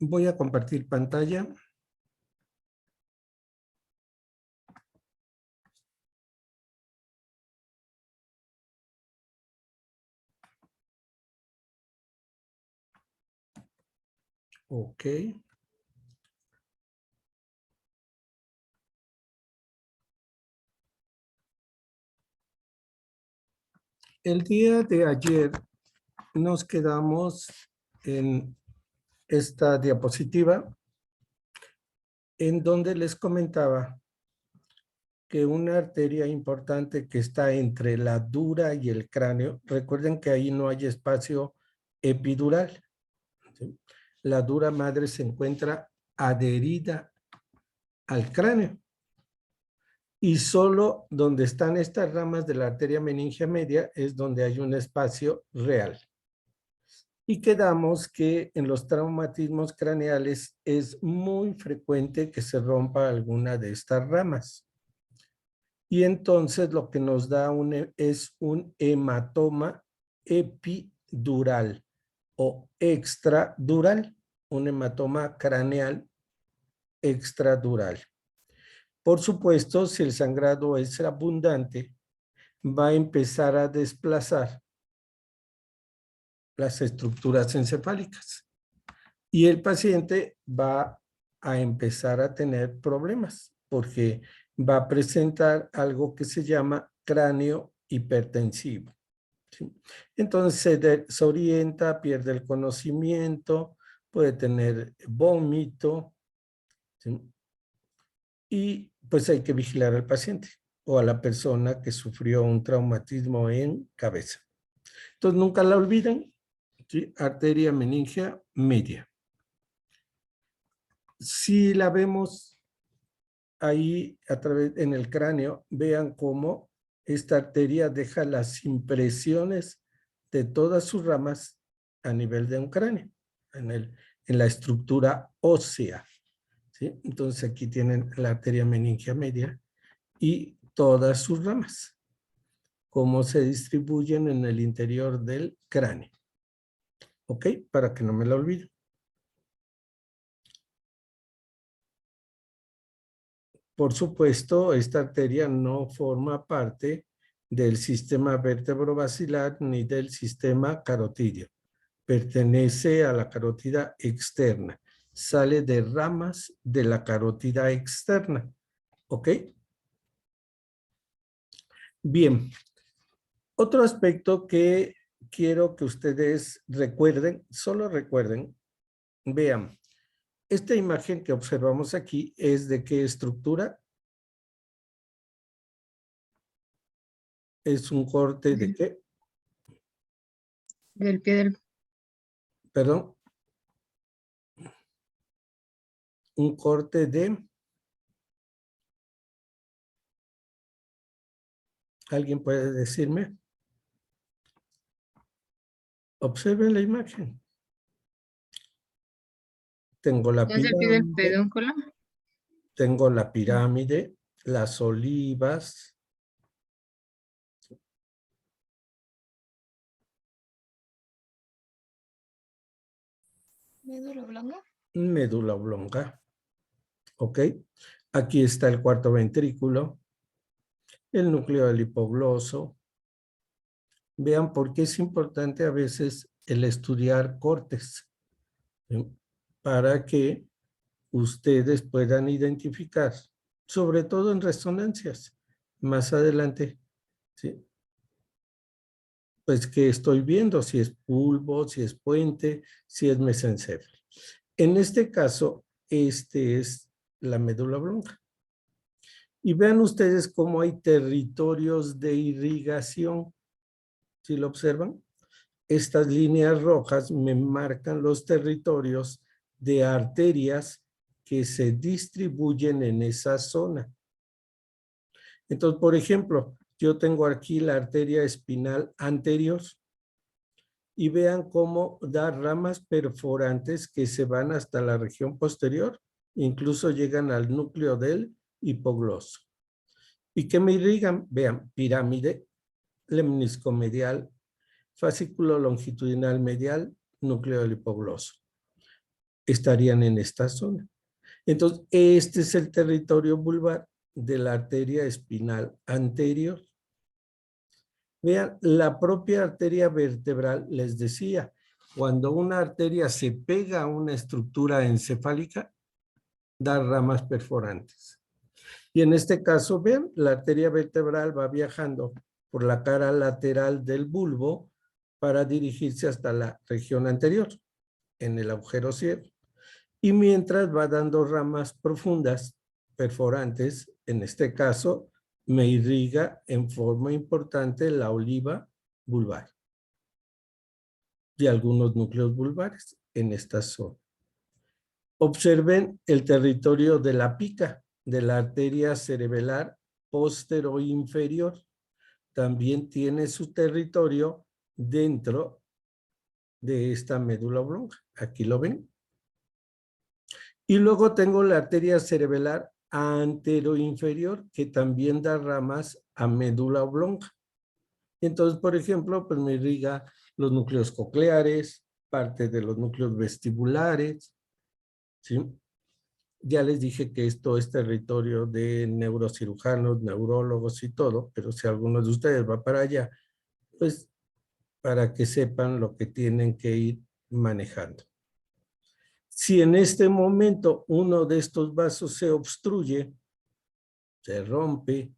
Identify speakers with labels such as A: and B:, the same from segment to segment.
A: Voy a compartir pantalla. Ok. El día de ayer nos quedamos en esta diapositiva en donde les comentaba que una arteria importante que está entre la dura y el cráneo, recuerden que ahí no hay espacio epidural, ¿sí? La dura madre se encuentra adherida al cráneo y solo donde están estas ramas de la arteria meningia media es donde hay un espacio real. Y quedamos que en los traumatismos craneales es muy frecuente que se rompa alguna de estas ramas. Y entonces lo que nos da es un hematoma epidural o extradural, un hematoma craneal extradural. Por supuesto, si el sangrado es abundante, va a empezar a desplazar las estructuras encefálicas y el paciente va a empezar a tener problemas porque va a presentar algo que se llama cráneo hipertensivo, ¿sí? Entonces se desorienta, pierde el conocimiento, puede tener vómito, ¿sí? Y pues hay que vigilar al paciente o a la persona que sufrió un traumatismo en cabeza. Entonces nunca la olviden, ¿sí? Arteria meningia media. Si la vemos ahí a través en el cráneo, vean cómo esta arteria deja las impresiones de todas sus ramas a nivel de un cráneo, en la estructura ósea, ¿sí? Entonces aquí tienen la arteria meningia media y todas sus ramas, cómo se distribuyen en el interior del cráneo. ¿Ok? Para que no me la olvide. Por supuesto, esta arteria no forma parte del sistema vertebrovascular ni del sistema carotídeo. Pertenece a la carótida externa. Sale de ramas de la carótida externa. ¿Ok? Bien. Otro aspecto que quiero que ustedes recuerden, solo recuerden, vean, esta imagen que observamos aquí es de qué estructura. Es un corte de qué.
B: Del pie del...
A: Perdón. Un corte de. ¿Alguien puede decirme? Observen la imagen. Tengo la
B: ¿No es el pie del
A: pirámide.
B: pedúnculo?
A: Tengo la pirámide, las olivas.
B: ¿Médula oblonga?
A: Médula oblonga. ¿Ok? Aquí está el cuarto ventrículo. El núcleo del hipogloso. Vean por qué es importante a veces el estudiar cortes, ¿sí? Para que ustedes puedan identificar, sobre todo en resonancias, más adelante, ¿sí? Pues que estoy viendo, si es bulbo, si es puente, si es mesencéfalo. En este caso, este es la médula oblonga. Y vean ustedes cómo hay territorios de irrigación. ¿Sí lo observan? Estas líneas rojas me marcan los territorios de arterias que se distribuyen en esa zona. Entonces, por ejemplo, yo tengo aquí la arteria espinal anterior y vean cómo da ramas perforantes que se van hasta la región posterior, incluso llegan al núcleo del hipogloso. ¿Y qué me irrigan? Vean, pirámide, lemnisco medial, fascículo longitudinal medial, núcleo del hipogloso. estarían en esta zona. Entonces, este es el territorio vulvar de la arteria espinal anterior. Vean, la propia arteria vertebral, les decía, cuando una arteria se pega a una estructura encefálica, da ramas perforantes. Y en este caso, vean, la arteria vertebral va viajando por la cara lateral del bulbo para dirigirse hasta la región anterior, en el agujero ciego. Y mientras va dando ramas profundas, perforantes, en este caso, me irriga en forma importante la oliva vulvar y algunos núcleos vulvares en esta zona. Observen el territorio de la pica, de la arteria cerebelar posteroinferior. También tiene su territorio dentro de esta médula oblonga. Aquí lo ven. Y luego tengo la arteria cerebelar anteroinferior, que también da ramas a médula oblonga. Entonces, por ejemplo, pues me irriga los núcleos cocleares, parte de los núcleos vestibulares, ¿sí? Ya les dije que esto es territorio de neurocirujanos, neurólogos y todo, pero si alguno de ustedes va para allá, pues para que sepan lo que tienen que ir manejando. Si en este momento uno de estos vasos se obstruye, se rompe,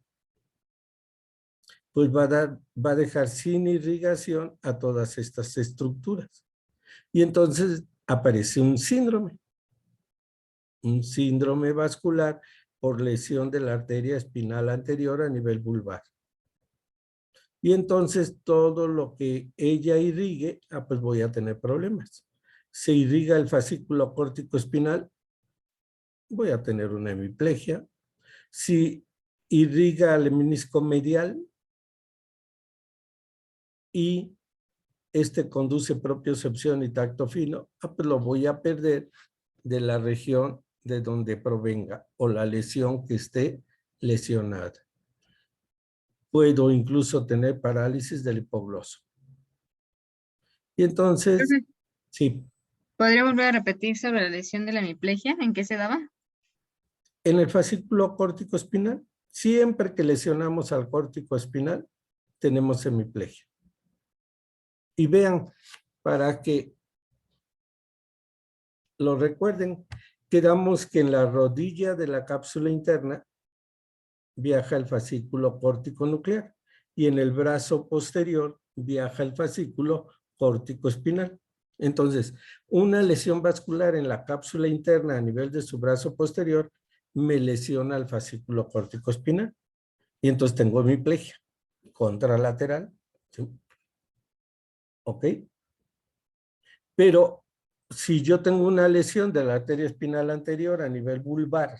A: pues va a dejar sin irrigación a todas estas estructuras. Y entonces aparece un síndrome vascular por lesión de la arteria espinal anterior a nivel vulvar. Y entonces todo lo que ella irrigue, pues voy a tener problemas. Se irriga el fascículo córtico espinal, voy a tener una hemiplegia. Si irriga el menisco medial y este conduce propiocepción y tacto fino, pues lo voy a perder de la región de donde provenga o la lesión que esté lesionada. Puedo incluso tener parálisis del hipogloso. Y entonces, sí.
B: ¿Podría volver a repetir sobre la lesión de la hemiplegia? ¿En qué se daba?
A: En el fascículo córtico espinal, siempre que lesionamos al córtico espinal, tenemos hemiplegia. Y vean, para que lo recuerden, quedamos que en la rodilla de la cápsula interna viaja el fascículo córtico nuclear y en el brazo posterior viaja el fascículo córtico espinal. Entonces, una lesión vascular en la cápsula interna a nivel de su brazo posterior me lesiona el fascículo córtico espinal y entonces tengo hemiplegia contralateral, ¿sí? ¿Ok? Pero si yo tengo una lesión de la arteria espinal anterior a nivel vulvar,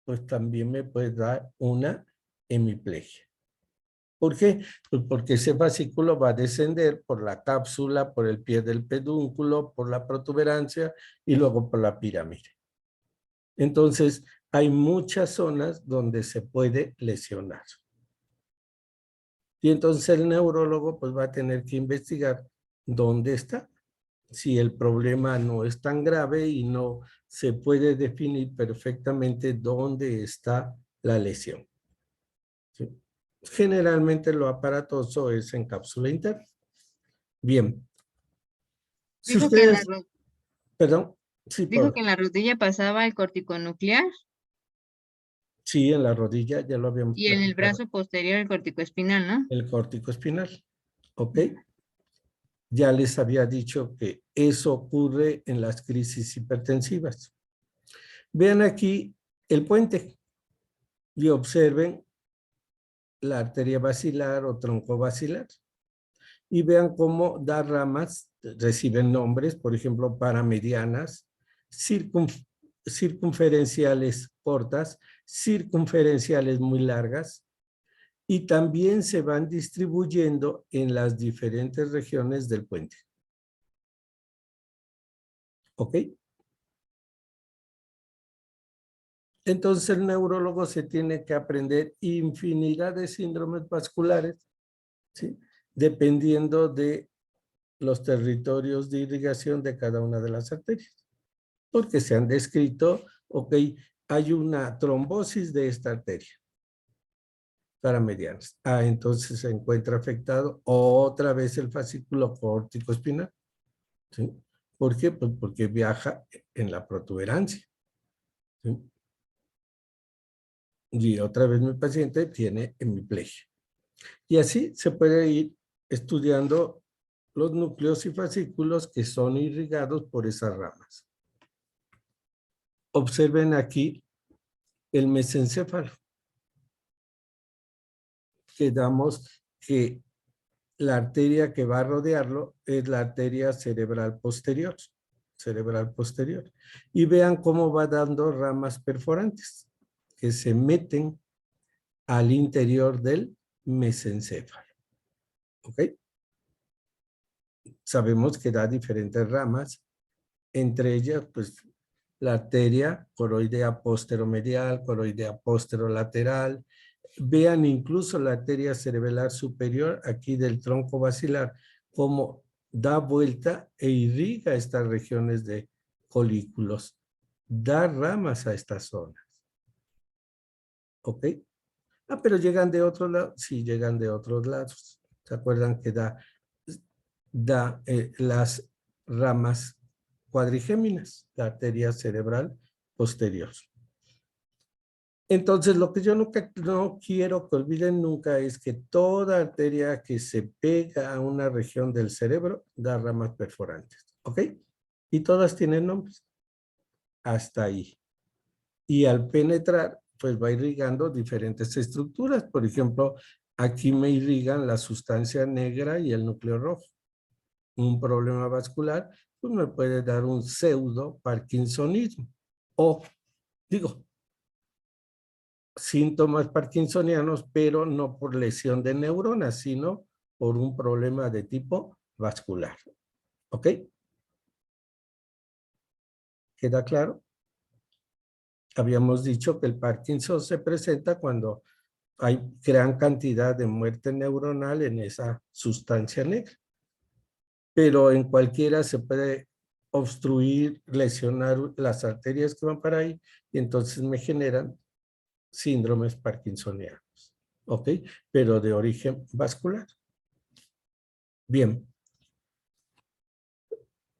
A: pues también me puede dar una hemiplegia. ¿Por qué? Pues porque ese fascículo va a descender por la cápsula, por el pie del pedúnculo, por la protuberancia y luego por la pirámide. Entonces, hay muchas zonas donde se puede lesionar. Y entonces el neurólogo pues va a tener que investigar dónde está. Si el problema no es tan grave y no se puede definir perfectamente dónde está la lesión. ¿Sí? Generalmente lo aparatoso es en cápsula interna. Bien. Si
B: Dijo que en la,
A: ustedes, perdón, sí,
B: dijo
A: Paula.
B: que en la rodilla pasaba el corticonuclear
A: Sí, en la rodilla, ya lo habíamos
B: y en el
A: platicado.
B: brazo posterior el corticoespinal, ¿no?
A: El córtico espinal. ¿Ok? Ya les había dicho que eso ocurre en las crisis hipertensivas. Vean aquí el puente y observen la arteria basilar o tronco basilar. Y vean cómo da ramas, reciben nombres, por ejemplo, paramedianas, circunferenciales cortas, circunferenciales muy largas, y también se van distribuyendo en las diferentes regiones del puente. ¿Ok? Entonces el neurólogo se tiene que aprender infinidad de síndromes vasculares, ¿sí? Dependiendo de los territorios de irrigación de cada una de las arterias. Porque se han descrito, ok, hay una trombosis de esta arteria para medianas. Entonces se encuentra afectado otra vez el fascículo córtico espinal. ¿Sí? ¿Por qué? Pues porque viaja en la protuberancia. ¿Sí? Y otra vez mi paciente tiene hemiplegia. Y así se puede ir estudiando los núcleos y fascículos que son irrigados por esas ramas. Observen aquí el mesencéfalo. Quedamos que la arteria que va a rodearlo es la arteria cerebral posterior. Y vean cómo va dando ramas perforantes que se meten al interior del mesencéfalo. ¿Ok? Sabemos que da diferentes ramas, entre ellas, pues, la arteria coroidea posteromedial, coroidea posterolateral. Vean incluso la arteria cerebelar superior aquí del tronco basilar, cómo da vuelta e irriga estas regiones de folículos, da ramas a estas zonas. ¿Ok? Pero llegan de otro lado, sí, llegan de otros lados. ¿Se acuerdan que da las ramas cuadrigéminas, la arteria cerebral posterior? Entonces, lo que yo no quiero que olviden nunca es que toda arteria que se pega a una región del cerebro da ramas perforantes, ¿ok? Y todas tienen nombres. Hasta ahí. Y al penetrar, pues va irrigando diferentes estructuras. Por ejemplo, aquí me irrigan la sustancia negra y el núcleo rojo. Un problema vascular, pues me puede dar un pseudo parkinsonismo. O, digo, síntomas parkinsonianos, pero no por lesión de neuronas, sino por un problema de tipo vascular. ¿Ok? ¿Queda claro? Habíamos dicho que el Parkinson se presenta cuando hay gran cantidad de muerte neuronal en esa sustancia negra. Pero en cualquiera se puede obstruir, lesionar las arterias que van para ahí y entonces me generan síndromes parkinsonianos. ¿Ok? Pero de origen vascular. Bien.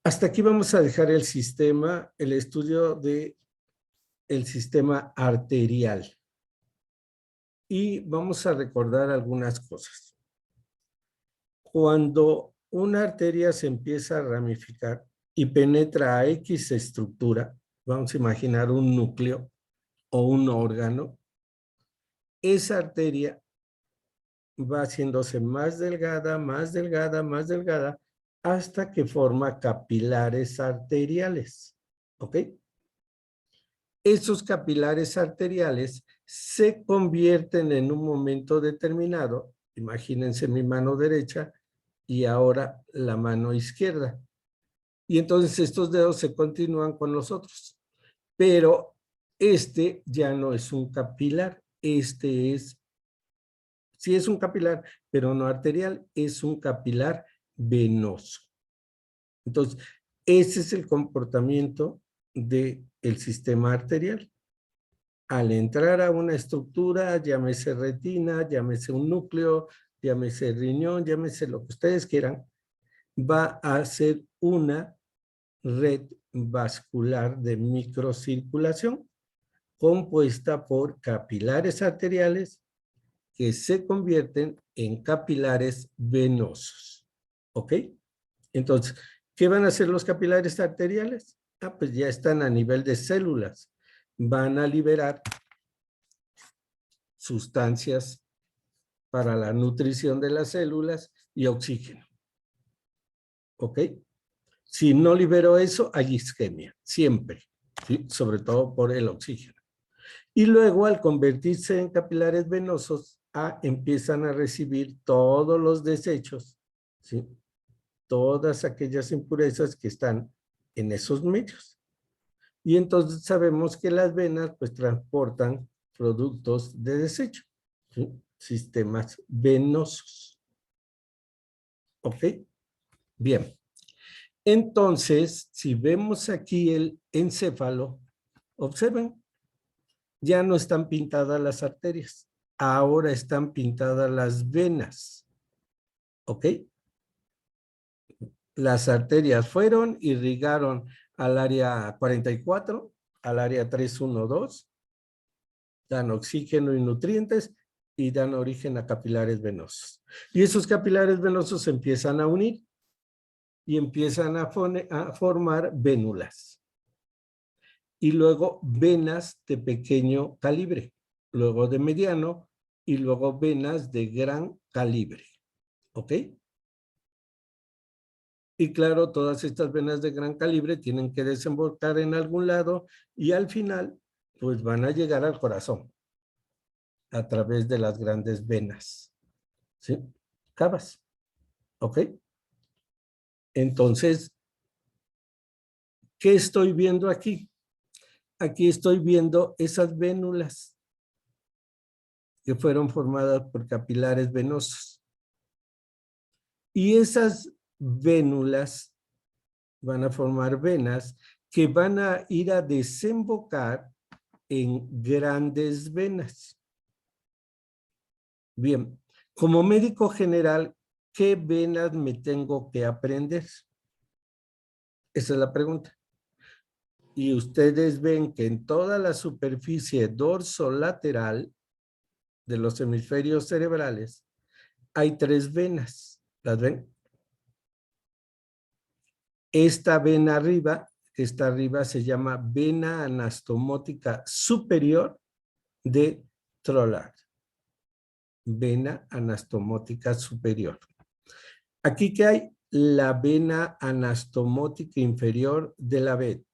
A: Hasta aquí vamos a dejar el sistema, el estudio del sistema arterial. Y vamos a recordar algunas cosas. Cuando una arteria se empieza a ramificar y penetra a X estructura, vamos a imaginar un núcleo o un órgano, esa arteria va haciéndose más delgada, más delgada, más delgada, hasta que forma capilares arteriales. ¿Ok? Esos capilares arteriales se convierten en un momento determinado, imagínense mi mano derecha y ahora la mano izquierda. Y entonces estos dedos se continúan con los otros. Pero este ya no es un capilar, este es, sí es un capilar, pero no arterial, es un capilar venoso. Entonces, ese es el comportamiento del sistema arterial. Al entrar a una estructura, llámese retina, llámese un núcleo, llámese riñón, llámese lo que ustedes quieran, va a ser una red vascular de microcirculación compuesta por capilares arteriales que se convierten en capilares venosos. ¿Ok? Entonces, ¿qué van a hacer los capilares arteriales? Pues ya están a nivel de células. Van a liberar sustancias para la nutrición de las células y oxígeno. ¿Ok? Si no libero eso, hay isquemia, siempre, ¿sí? Sobre todo por el oxígeno. Y luego, al convertirse en capilares venosos, empiezan a recibir todos los desechos, ¿sí? Todas aquellas impurezas que están en esos medios. Y entonces sabemos que las venas pues transportan productos de desecho, ¿sí? Sistemas venosos. ¿Ok? Bien. Entonces, si vemos aquí el encéfalo, observen, ya no están pintadas las arterias, ahora están pintadas las venas, ¿ok? Las arterias fueron, irrigaron al área 44, al área 312, dan oxígeno y nutrientes y dan origen a capilares venosos. Y esos capilares venosos se empiezan a unir y empiezan a formar vénulas. Y luego venas de pequeño calibre, luego de mediano y luego venas de gran calibre. ¿Ok? Y claro, todas estas venas de gran calibre tienen que desembocar en algún lado y al final, pues van a llegar al corazón a través de las grandes venas. ¿Sí? Cavas. ¿Ok? Entonces, ¿qué estoy viendo aquí? Aquí estoy viendo esas vénulas que fueron formadas por capilares venosos. Y esas vénulas van a formar venas que van a ir a desembocar en grandes venas. Bien, como médico general, ¿qué venas me tengo que aprender? Esa es la pregunta. Y ustedes ven que en toda la superficie dorsolateral de los hemisferios cerebrales hay 3 venas. ¿Las ven? Esta vena arriba, que está arriba, se llama vena anastomótica superior de Trollard. Vena anastomótica superior. Aquí que hay la vena anastomótica inferior de la vena.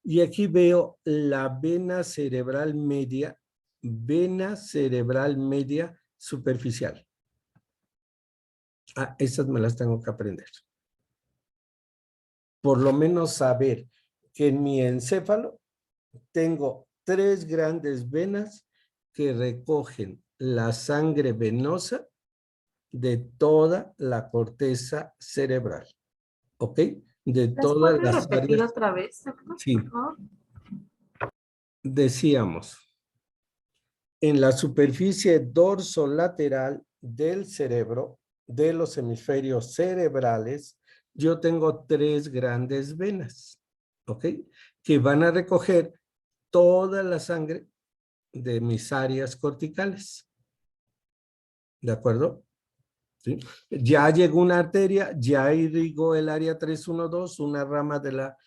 A: Y aquí veo la vena cerebral media superficial. Ah, esas me las tengo que aprender. Por lo menos saber que en mi encéfalo tengo 3 grandes venas que recogen la sangre venosa de toda la corteza cerebral. ¿Ok? De
C: ¿Las
A: todas
C: puedes
A: las
C: repetir
A: áreas.
C: otra vez, doctor,
A: Sí,
C: por favor?
A: decíamos, en la superficie dorsolateral del cerebro, de los hemisferios cerebrales, yo tengo 3 grandes venas, ¿ok? Que van a recoger toda la sangre de mis áreas corticales. ¿De acuerdo? ¿Sí? Ya llegó una arteria, ya irrigó el área 312, una rama de la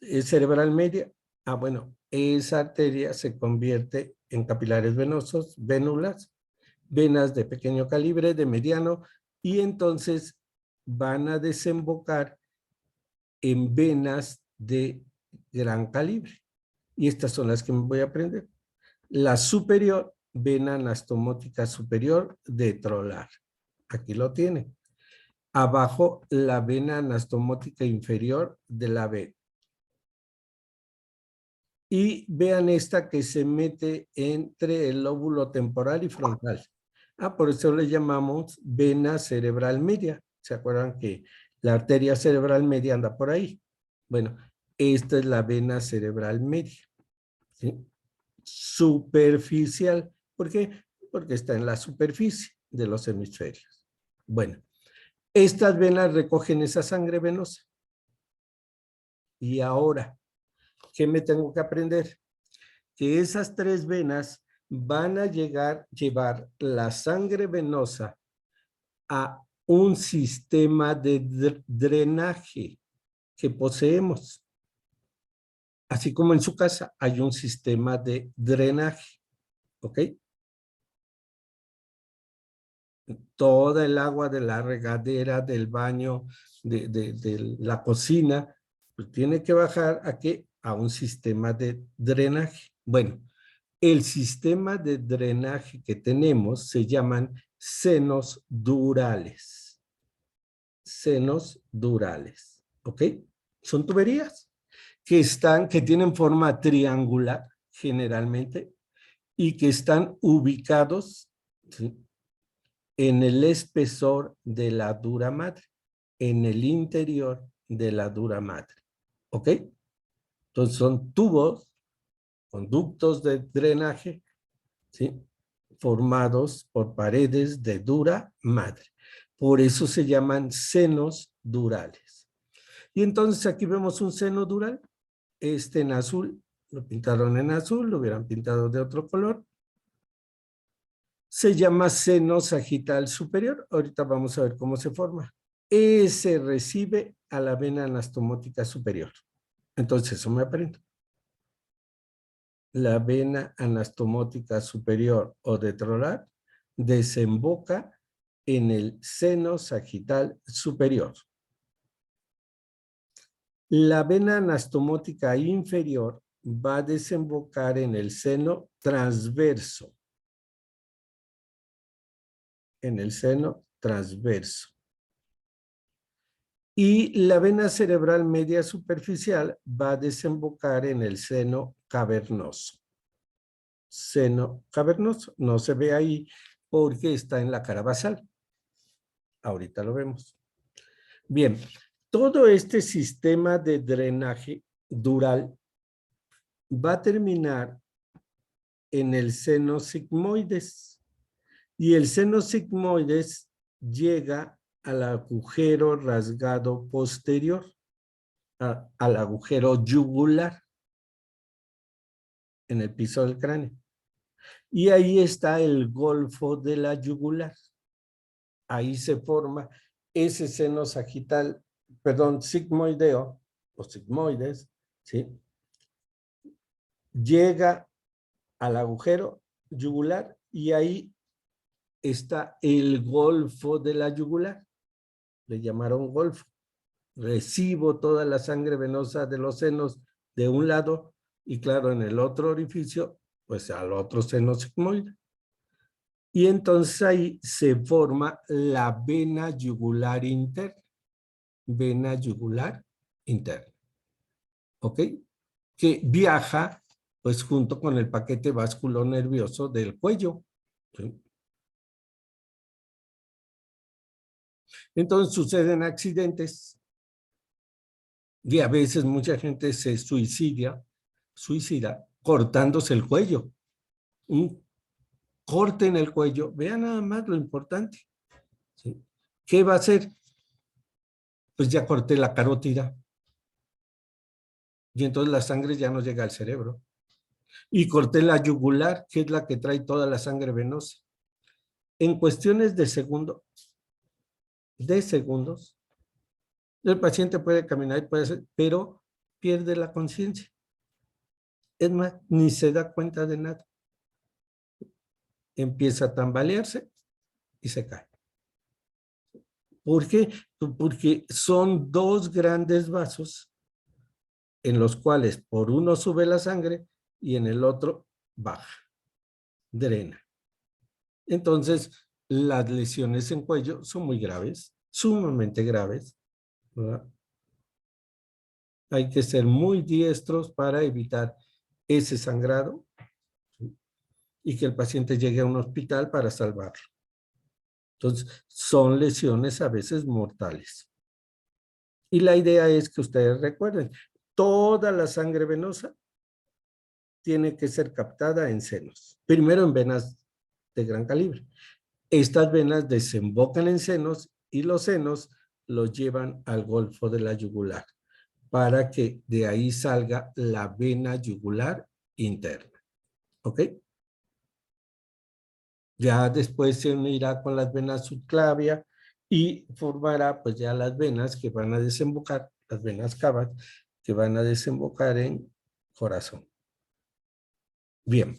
A: cerebral media. Ah, bueno, esa arteria se convierte en capilares venosos, vénulas, venas de pequeño calibre, de mediano, y entonces van a desembocar en venas de gran calibre. Y estas son las que me voy a aprender. La superior, vena anastomótica superior de Trollard. Aquí lo tiene. Abajo, la vena anastomótica inferior de la B. Y vean esta que se mete entre el lóbulo temporal y frontal. Ah, por eso le llamamos vena cerebral media. ¿Se acuerdan que la arteria cerebral media anda por ahí? Bueno, esta es la vena cerebral media. ¿Sí? Superficial. ¿Por qué? Porque está en la superficie de los hemisferios. Bueno, estas venas recogen esa sangre venosa. Y ahora, ¿qué me tengo que aprender? Que esas 3 venas van a llevar la sangre venosa a un sistema de drenaje que poseemos. Así como en su casa hay un sistema de drenaje. ¿Ok? Toda el agua de la regadera, del baño, de la cocina, pues tiene que bajar ¿a qué? A un sistema de drenaje. Bueno, el sistema de drenaje que tenemos se llaman senos durales. Senos durales, ¿ok? Son tuberías que tienen forma triangular generalmente y que están ubicados, ¿sí?, en el espesor de la dura madre, en el interior de la dura madre. ¿Ok? Entonces son tubos, conductos de drenaje, ¿sí?, formados por paredes de dura madre. Por eso se llaman senos durales. Y entonces aquí vemos un seno dural, este en azul, lo pintaron en azul, lo hubieran pintado de otro color. Se llama seno sagital superior. Ahorita vamos a ver cómo se forma. Ese recibe a la vena anastomótica superior. Entonces eso me aprendo. La vena anastomótica superior o retrolar desemboca en el seno sagital superior. La vena anastomótica inferior va a desembocar en el seno transverso. En el seno transverso. Y la vena cerebral media superficial va a desembocar en el seno cavernoso. Seno cavernoso, no se ve ahí porque está en la cara basal. Ahorita lo vemos. Bien, todo este sistema de drenaje dural va a terminar en el seno sigmoides. Y el seno sigmoides llega al agujero rasgado posterior, al agujero yugular, en el piso del cráneo. Y ahí está el golfo de la yugular. Ahí se forma ese seno sagital, perdón, sigmoideo, o sigmoides, ¿sí? Llega al agujero yugular y ahí está el golfo de la yugular. Le llamaron golfo. Recibo toda la sangre venosa de los senos de un lado y claro, en el otro orificio, pues al otro seno sigmoide. Y entonces ahí se forma la vena yugular interna. Vena yugular interna. ¿Ok? Que viaja pues junto con el paquete vasculonervioso del cuello. ¿Sí? Entonces suceden accidentes y a veces mucha gente se suicida cortándose el cuello. Un corte en el cuello, vean nada más lo importante. ¿Sí? ¿Qué va a hacer? Pues ya corté la carótida. Y entonces la sangre ya no llega al cerebro. Y corté la yugular, que es la que trae toda la sangre venosa. En cuestiones de segundos, el paciente puede caminar y puede hacer, pero pierde la conciencia. Es más, ni se da cuenta de nada. Empieza a tambalearse y se cae. ¿Por qué? Porque son dos grandes vasos en los cuales por uno sube la sangre y en el otro baja, drena. Entonces, las lesiones en cuello son muy graves, sumamente graves, ¿verdad? Hay que ser muy diestros para evitar ese sangrado, ¿sí?, y que el paciente llegue a un hospital para salvarlo. Entonces, son lesiones a veces mortales. Y la idea es que ustedes recuerden, toda la sangre venosa tiene que ser captada en senos. Primero en venas de gran calibre. Estas venas desembocan en senos y los senos los llevan al golfo de la yugular para que de ahí salga la vena yugular interna. ¿Ok? Ya después se unirá con las venas subclavia y formará pues ya las venas que van a desembocar, las venas cavas, que van a desembocar en corazón. Bien.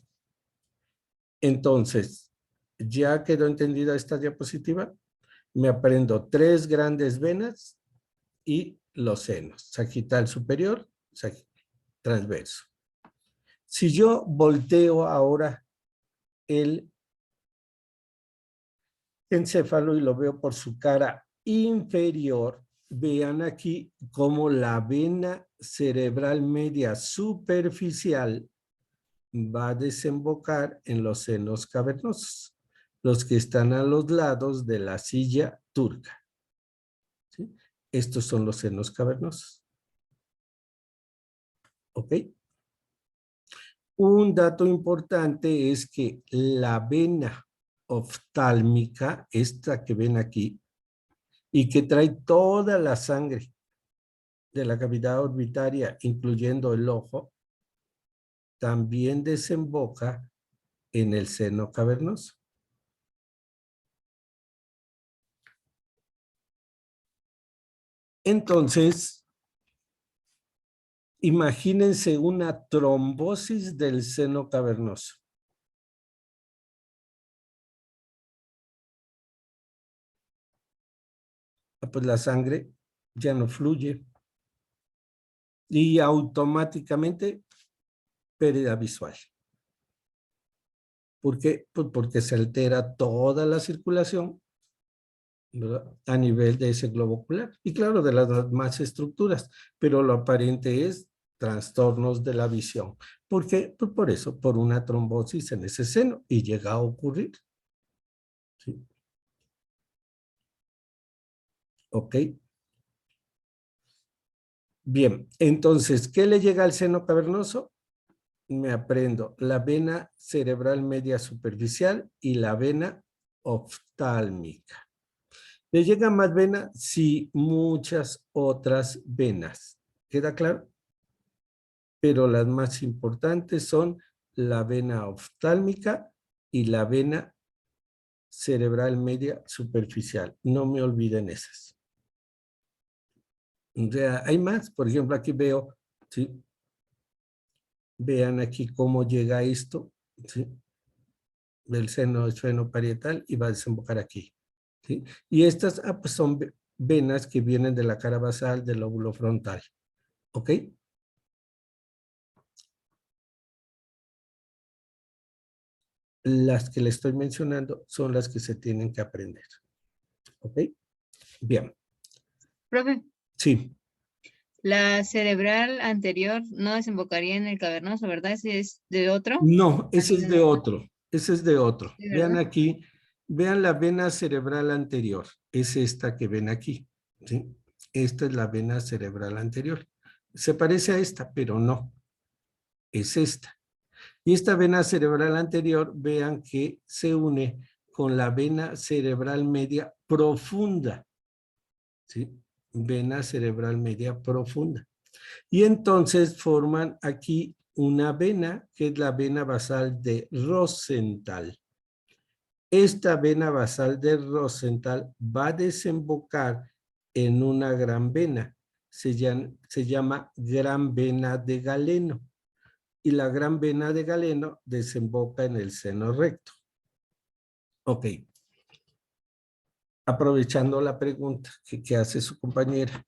A: Entonces, ¿ya quedó entendida esta diapositiva? Me aprendo 3 grandes venas y los senos, sagital superior, transverso. Si yo volteo ahora el encéfalo y lo veo por su cara inferior, vean aquí cómo la vena cerebral media superficial va a desembocar en los senos cavernosos. los que están a los lados de la silla turca. ¿Sí? Estos son los senos cavernosos. ¿Ok? Un dato importante es que la vena oftálmica, esta que ven aquí, y que trae toda la sangre de la cavidad orbitaria, incluyendo el ojo, también desemboca en el seno cavernoso. Entonces, imagínense una trombosis del seno cavernoso. Pues la sangre ya no fluye y automáticamente pérdida visual. ¿Por qué? Pues porque se altera toda la circulación, ¿verdad?, a nivel de ese globo ocular y claro, de las demás estructuras, pero lo aparente es trastornos de la visión. ¿Por qué? Pues por eso, por una trombosis en ese seno y llega a ocurrir. ¿Sí? ¿Ok? Bien, entonces, ¿qué le llega al seno cavernoso? Me aprendo la vena cerebral media superficial y la vena oftálmica. ¿Le llega más vena? Sí, muchas otras venas. ¿Queda claro? Pero las más importantes son la vena oftálmica y la vena cerebral media superficial. No me olviden esas. O sea, hay más. Por ejemplo, aquí veo, ¿sí? Vean aquí cómo llega esto, ¿sí?, del seno parietal y va a desembocar aquí. ¿Sí? Y estas pues son venas que vienen de la cara basal del lóbulo frontal. ¿Ok? Las que le estoy mencionando son las que se tienen que aprender. ¿Ok? Bien.
B: Profe,
A: Sí.
B: la cerebral anterior no desembocaría en el cavernoso, ¿verdad? Ese es de otro.
A: No, ese
B: Aquí
A: es
B: no
A: de
B: nota.
A: otro. Ese es de otro.
B: Sí,
A: Vean
B: ¿verdad?
A: aquí, vean la vena cerebral anterior. Es esta que ven aquí. ¿Sí? Esta es la vena cerebral anterior. Se parece a esta, pero no. Es esta. Y esta vena cerebral anterior, vean que se une con la vena cerebral media profunda. ¿Sí? Vena cerebral media profunda. Y entonces forman aquí una vena, que es la vena basal de Rosenthal. Esta vena basal de Rosenthal va a desembocar en una gran vena. Se llama gran vena de Galeno. Y la gran vena de Galeno desemboca en el seno recto. Ok. Aprovechando la pregunta que hace su compañera.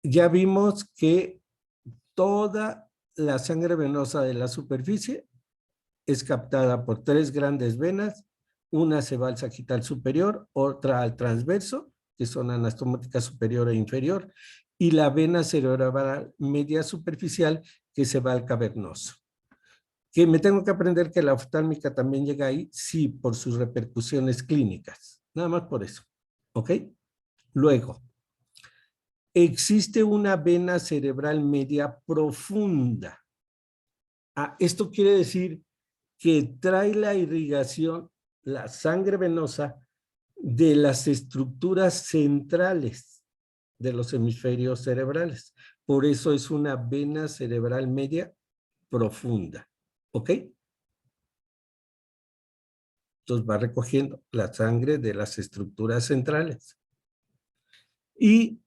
A: Ya vimos que toda la sangre venosa de la superficie es captada por tres grandes venas. Una se va al sagital superior, otra al transverso, que son anastomotica superior e inferior, y la vena cerebral media superficial, que se va al cavernoso. ¿Que me tengo que aprender que la oftálmica también llega ahí? Sí, por sus repercusiones clínicas. Nada más por eso. ¿Ok? Luego, existe una vena cerebral media profunda. Esto quiere decir que trae la irrigación, la sangre venosa, de las estructuras centrales de los hemisferios cerebrales. Por eso es una vena cerebral media profunda. ¿Ok? Entonces va recogiendo la sangre de las estructuras centrales. Y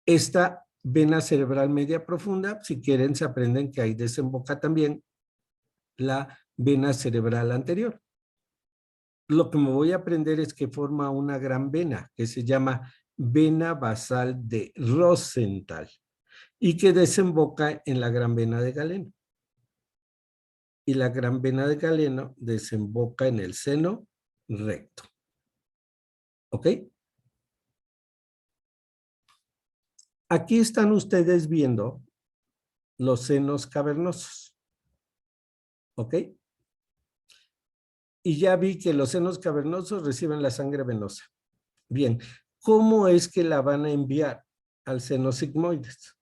A: esta vena cerebral media profunda, si quieren, se aprenden que ahí desemboca también la vena cerebral anterior. Lo que me voy a aprender es que forma una gran vena que se llama vena basal de Rosenthal y que desemboca en la gran vena de Galeno. Y la gran vena de Galeno desemboca en el seno recto. ¿Ok? Aquí están ustedes viendo los senos cavernosos. ¿Ok? Y ya vi que los senos cavernosos reciben la sangre venosa. Bien, ¿cómo es que la van a enviar al seno sigmoides?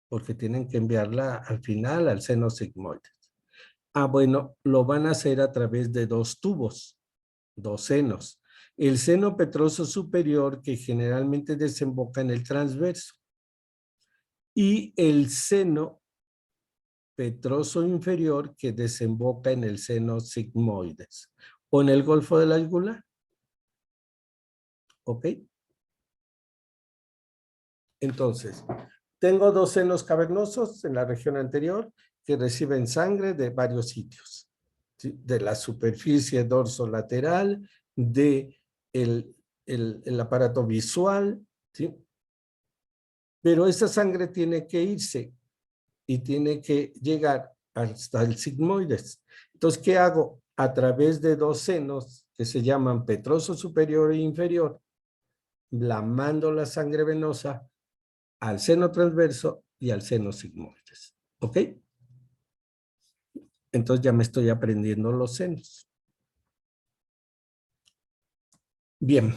A: Porque tienen que enviarla al final al seno sigmoides. Bueno, lo van a hacer a través de dos tubos, dos senos. El seno petroso superior, que generalmente desemboca en el transverso, y el seno petroso inferior, que desemboca en el seno sigmoides, o en el golfo de la yugular. ¿Ok? Entonces, tengo dos senos cavernosos en la región anterior que reciben sangre de varios sitios, ¿sí? De la superficie dorsolateral, de el aparato visual, ¿sí? Pero esa sangre tiene que irse y tiene que llegar hasta el sigmoides. Entonces, ¿qué hago? A través de dos senos que se llaman petroso superior e inferior, la mando la sangre venosa al seno transverso y al seno sigmoides. ¿Ok? Entonces ya me estoy aprendiendo los senos. Bien,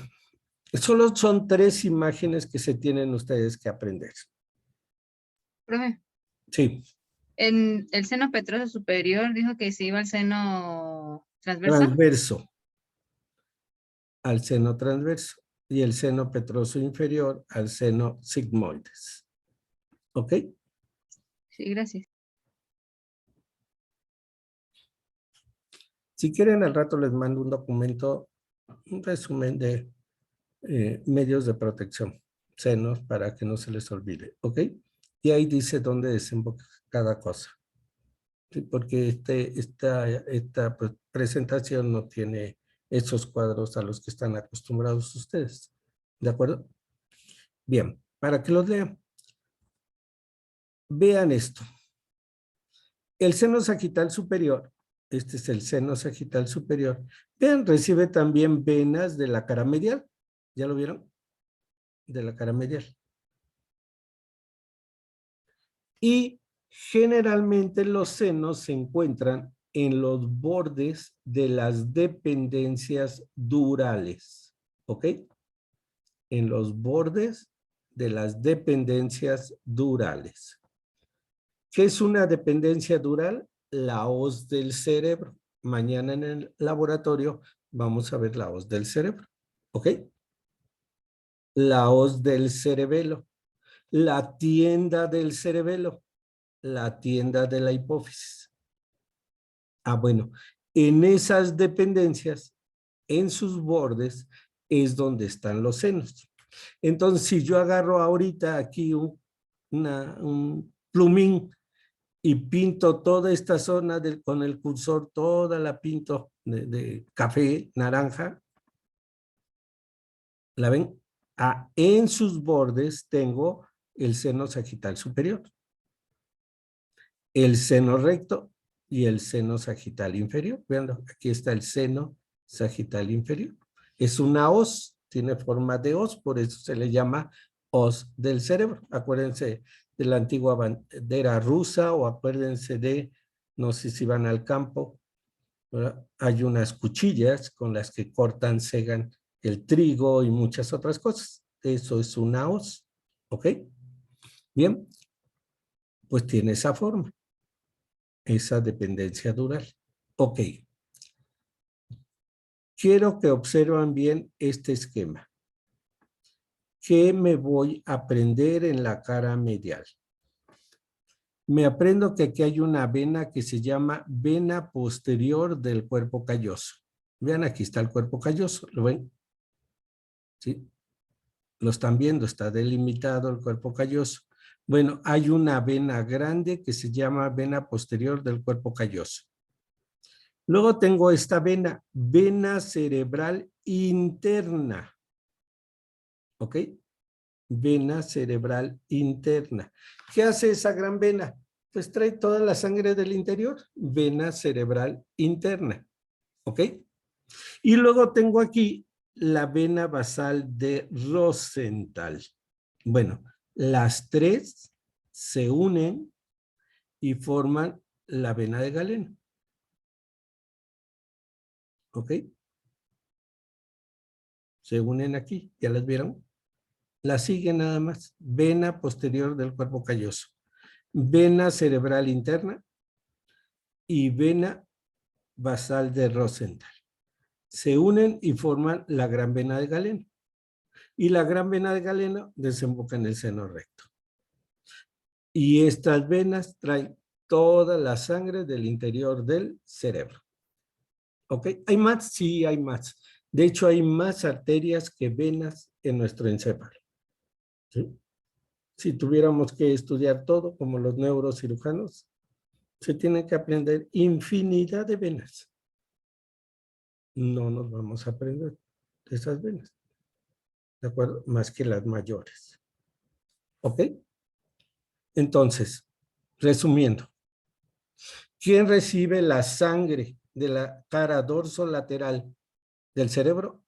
A: solo son 3 imágenes que se tienen ustedes que aprender.
B: Profe,
A: Sí,
B: en el seno petroso superior dijo que se iba al seno transverso.
A: transverso al seno transverso y el seno petroso inferior al seno sigmoides. ¿Ok?
B: Sí, gracias.
A: Si quieren, al rato les mando un documento, un resumen de medios de protección, senos, para que no se les olvide. ¿Ok? Y ahí dice dónde desemboca cada cosa. ¿Sí? Porque esta presentación no tiene esos cuadros a los que están acostumbrados ustedes. ¿De acuerdo? Bien, para que los lean. Vean esto. El seno sagital superior, este es el seno sagital superior, vean, recibe también venas de la cara medial. ¿Ya lo vieron? De la cara medial. Y generalmente los senos se encuentran en los bordes de las dependencias durales. ¿Ok? En los bordes de las dependencias durales. ¿Qué es una dependencia dural? La hoz del cerebro. Mañana en el laboratorio vamos a ver la hoz del cerebro. ¿Ok? La hoz del cerebelo. La tienda del cerebelo. La tienda de la hipófisis. Bueno, en esas dependencias, en sus bordes, es donde están los senos. Entonces, si yo agarro ahorita aquí un plumín y pinto toda esta zona con el cursor, toda la pinto de café, naranja, ¿la ven? En sus bordes tengo el seno sagital superior, el seno recto y el seno sagital inferior. Vean, aquí está el seno sagital inferior. Es una hoz, tiene forma de hoz, por eso se le llama hoz del cerebro. Acuérdense de la antigua bandera rusa o acuérdense de, no sé si van al campo, ¿verdad? Hay unas cuchillas con las que cortan, segan el trigo y muchas otras cosas. Eso es una hoz, ¿ok? Bien, pues tiene esa forma, esa dependencia dural. Ok. Quiero que observen bien este esquema. ¿Qué me voy a aprender en la cara medial? Me aprendo que aquí hay una vena que se llama vena posterior del cuerpo calloso. Vean, aquí está el cuerpo calloso, ¿lo ven? ¿Sí? Lo están viendo, está delimitado el cuerpo calloso. Bueno, hay una vena grande que se llama vena posterior del cuerpo calloso. Luego tengo esta vena, vena cerebral interna. ¿Ok? Vena cerebral interna. ¿Qué hace esa gran vena? Pues trae toda la sangre del interior, vena cerebral interna. ¿Ok? Y luego tengo aquí la vena basal de Rosenthal. Bueno, las tres se unen y forman la vena de Galeno. ¿Ok? Se unen aquí, ¿ya las vieron? La sigue nada más. Vena posterior del cuerpo calloso. Vena cerebral interna y vena basal de Rosenthal. Se unen y forman la gran vena de Galeno. Y la gran vena de Galeno desemboca en el seno recto. Y estas venas traen toda la sangre del interior del cerebro. ¿Ok? ¿Hay más? Sí, hay más. De hecho, hay más arterias que venas en nuestro encéfalo. ¿Sí? Si tuviéramos que estudiar todo, como los neurocirujanos, se tiene que aprender infinidad de venas. No nos vamos a aprender de esas venas, ¿de acuerdo? Más que las mayores. ¿Ok? Entonces, resumiendo, ¿quién recibe la sangre de la cara dorsolateral del cerebro?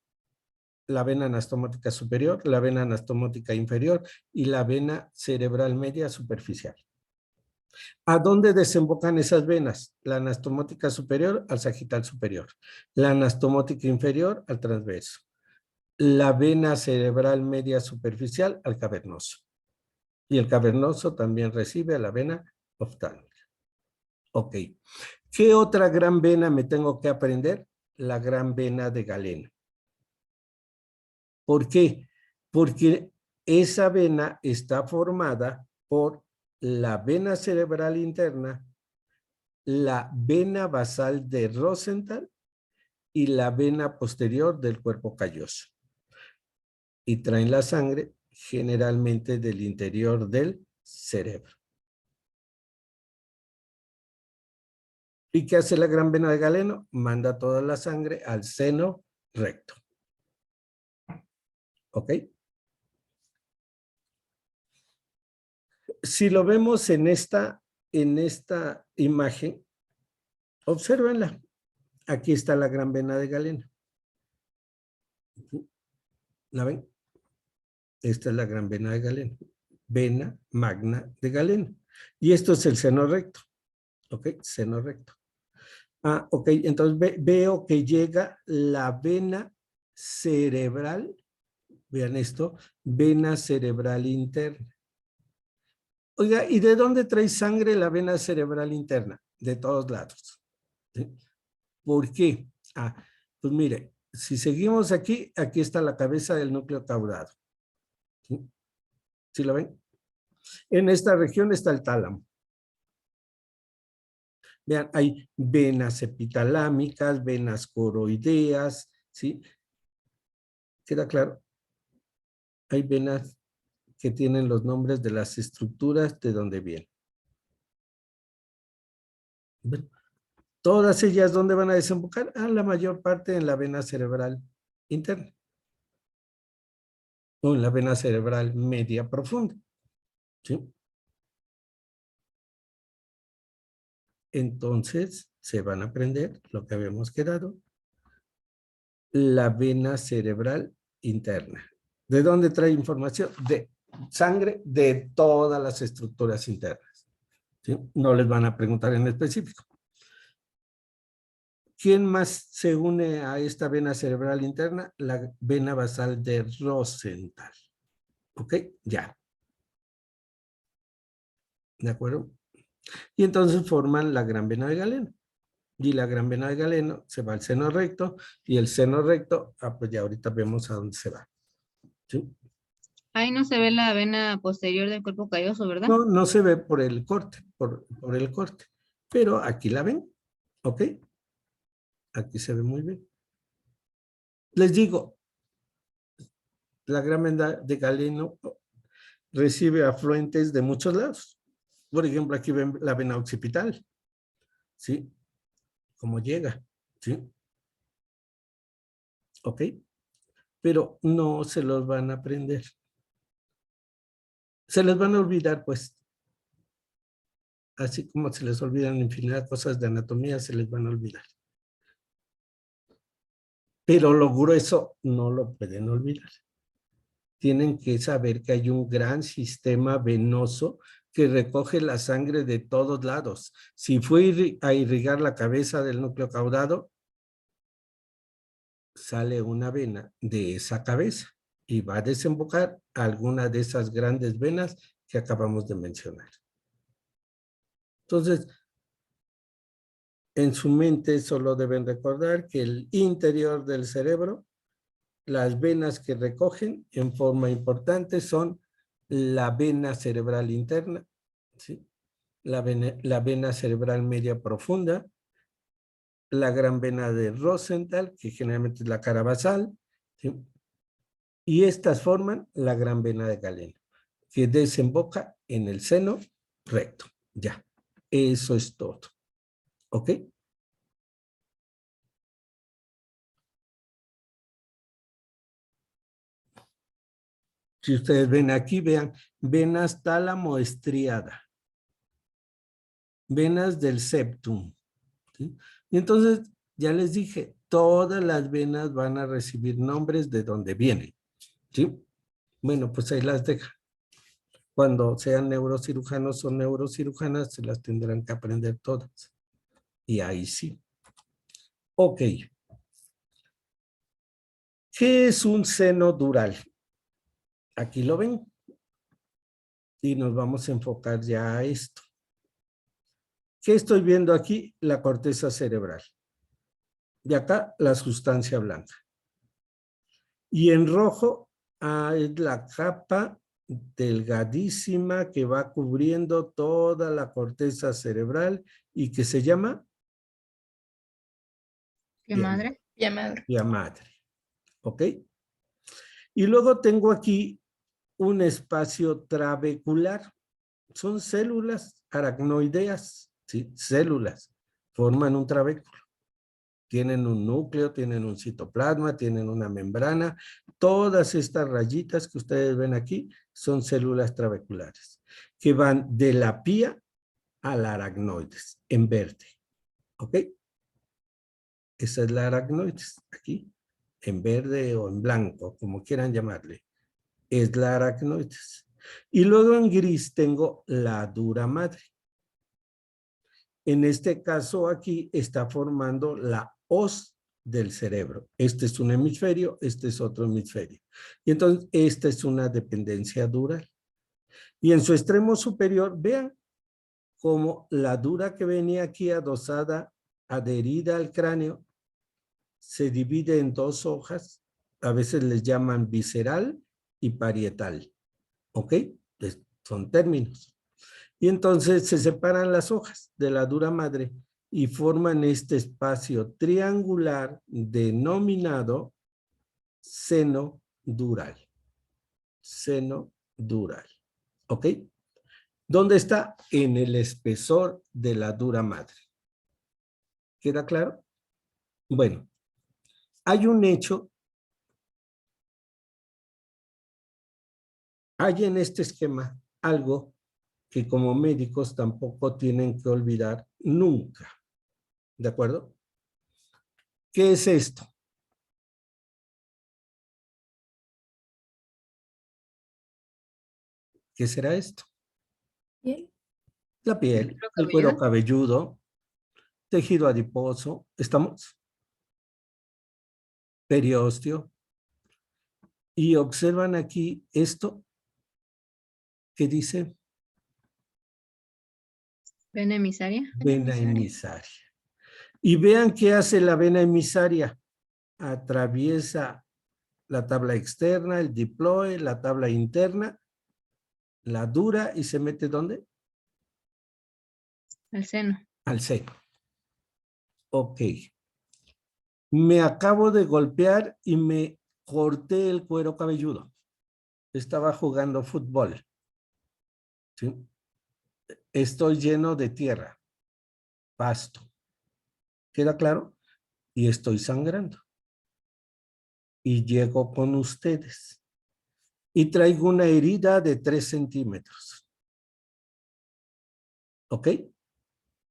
A: La vena anastomotica superior, la vena anastomotica inferior y la vena cerebral media superficial. ¿A dónde desembocan esas venas? La anastomótica superior al sagital superior, la anastomótica inferior al transverso, la vena cerebral media superficial al cavernoso. Y el cavernoso también recibe a la vena oftálmica. Ok. ¿Qué otra gran vena me tengo que aprender? La gran vena de Galeno. ¿Por qué? Porque esa vena está formada por la vena cerebral interna, la vena basal de Rosenthal y la vena posterior del cuerpo calloso. Y traen la sangre generalmente del interior del cerebro. ¿Y qué hace la gran vena de Galeno? Manda toda la sangre al seno recto. ¿Ok? Si lo vemos en esta imagen, obsérvenla. Aquí está la gran vena de Galeno. ¿La ven? Esta es la gran vena de Galeno. Vena magna de Galeno. Y esto es el seno recto. ¿Ok? Seno recto. Ah, ok. Entonces veo que llega la vena cerebral. Vean esto. Vena cerebral interna. Oiga, ¿y de dónde trae sangre la vena cerebral interna? De todos lados. ¿Sí? ¿Por qué? Ah, pues mire, si seguimos aquí, aquí está la cabeza del núcleo caudado. ¿Sí? ¿Sí lo ven? En esta región está el tálamo. Vean, hay venas epitalámicas, venas coroideas, ¿sí? ¿Queda claro? Hay venas que tienen los nombres de las estructuras de donde vienen. ¿Ven? Todas ellas, ¿dónde van a desembocar? La mayor parte en la vena cerebral interna. O en la vena cerebral media profunda. ¿Sí? Entonces, se van a aprender lo que habíamos quedado. La vena cerebral interna. ¿De dónde trae información? De sangre de todas las estructuras internas. ¿Sí? No les van a preguntar en específico. ¿Quién más se une a esta vena cerebral interna? La vena basal de Rosenthal. ¿Ok? Ya. ¿De acuerdo? Y entonces forman la gran vena de Galeno. Y la gran vena de Galeno se va al seno recto y el seno recto, pues ya ahorita vemos a dónde se va. ¿Sí?
B: Ahí no se ve la vena posterior del cuerpo calloso, ¿verdad?
A: No, no se ve por el corte, por el corte. Pero aquí la ven, ¿ok? Aquí se ve muy bien. Les digo, la gran vena de Galeno recibe afluentes de muchos lados. Por ejemplo, aquí ven la vena occipital, ¿sí? Cómo llega, ¿sí? ¿Ok? Pero no se los van a aprender. Se les van a olvidar, pues. Así como se les olvidan infinidad de cosas de anatomía, se les van a olvidar. Pero lo grueso no lo pueden olvidar. Tienen que saber que hay un gran sistema venoso que recoge la sangre de todos lados. Si fue a irrigar la cabeza del núcleo caudado, sale una vena de esa cabeza y va a desembocar alguna de esas grandes venas que acabamos de mencionar. Entonces, en su mente solo deben recordar que el interior del cerebro, las venas que recogen en forma importante son la vena cerebral interna, ¿sí? La vena cerebral media profunda, la gran vena de Rosenthal, que generalmente es la cara basal, ¿sí? Y estas forman la gran vena de Galeno, que desemboca en el seno recto. Ya, eso es todo. ¿Ok? Si ustedes ven aquí, vean, venas tálamo estriada, venas del septum, ¿sí? Y entonces, ya les dije, todas las venas van a recibir nombres de donde vienen, ¿sí? Bueno, pues ahí las deja. Cuando sean neurocirujanos o neurocirujanas, se las tendrán que aprender todas. Y ahí sí. Ok. ¿Qué es un seno dural? Aquí lo ven. Y nos vamos a enfocar ya a esto. ¿Qué estoy viendo aquí? La corteza cerebral. De acá, la sustancia blanca. Y en rojo es la capa delgadísima que va cubriendo toda la corteza cerebral y que se llama
B: ¿Qué madre?
C: Ya madre.
A: vía madre. ¿Ok? Y luego tengo aquí un espacio trabecular. Son células aracnoideas, ¿sí? Células. Forman un trabéculo. Tienen un núcleo, tienen un citoplasma, tienen una membrana. Todas estas rayitas que ustedes ven aquí son células trabeculares que van de la pía a la aracnoides en verde. ¿Ok? Esa es la aracnoides aquí, en verde o en blanco, como quieran llamarle. Es la aracnoides. Y luego en gris tengo la dura madre. En este caso aquí está formando la hoz del cerebro. Este es un hemisferio, este es otro hemisferio. Y entonces esta es una dependencia dural. Y en su extremo superior, vean cómo la dura que venía aquí adosada, adherida al cráneo, se divide en dos hojas. A veces les llaman visceral y parietal. ¿Ok? Son términos. Y entonces se separan las hojas de la dura madre y forman este espacio triangular denominado seno dural. Seno dural. ¿Ok? ¿Dónde está? En el espesor de la dura madre. ¿Queda claro? Bueno, hay un hecho. Hay en este esquema algo que como médicos tampoco tienen que olvidar nunca. ¿De acuerdo? ¿Qué es esto? ¿Qué será esto?
C: ¿Piel?
A: La piel,
B: ¿Cuero
A: el cuero
B: cabelludo?
A: cabelludo, tejido adiposo, ¿estamos? Periósteo. Y observan aquí esto que dice
B: ¿Vena emisaria?
A: vena emisaria. Y vean qué hace la vena emisaria. Atraviesa la tabla externa, el diploe, la tabla interna, la dura y se mete ¿dónde?
B: Al seno.
A: Al seno. Ok. Me acabo de golpear y me corté el cuero cabelludo. Estaba jugando fútbol. ¿Sí? Estoy lleno de tierra, pasto. ¿Queda claro? Y estoy sangrando. Y llego con ustedes. Y traigo una herida de 3 centímetros. ¿Ok?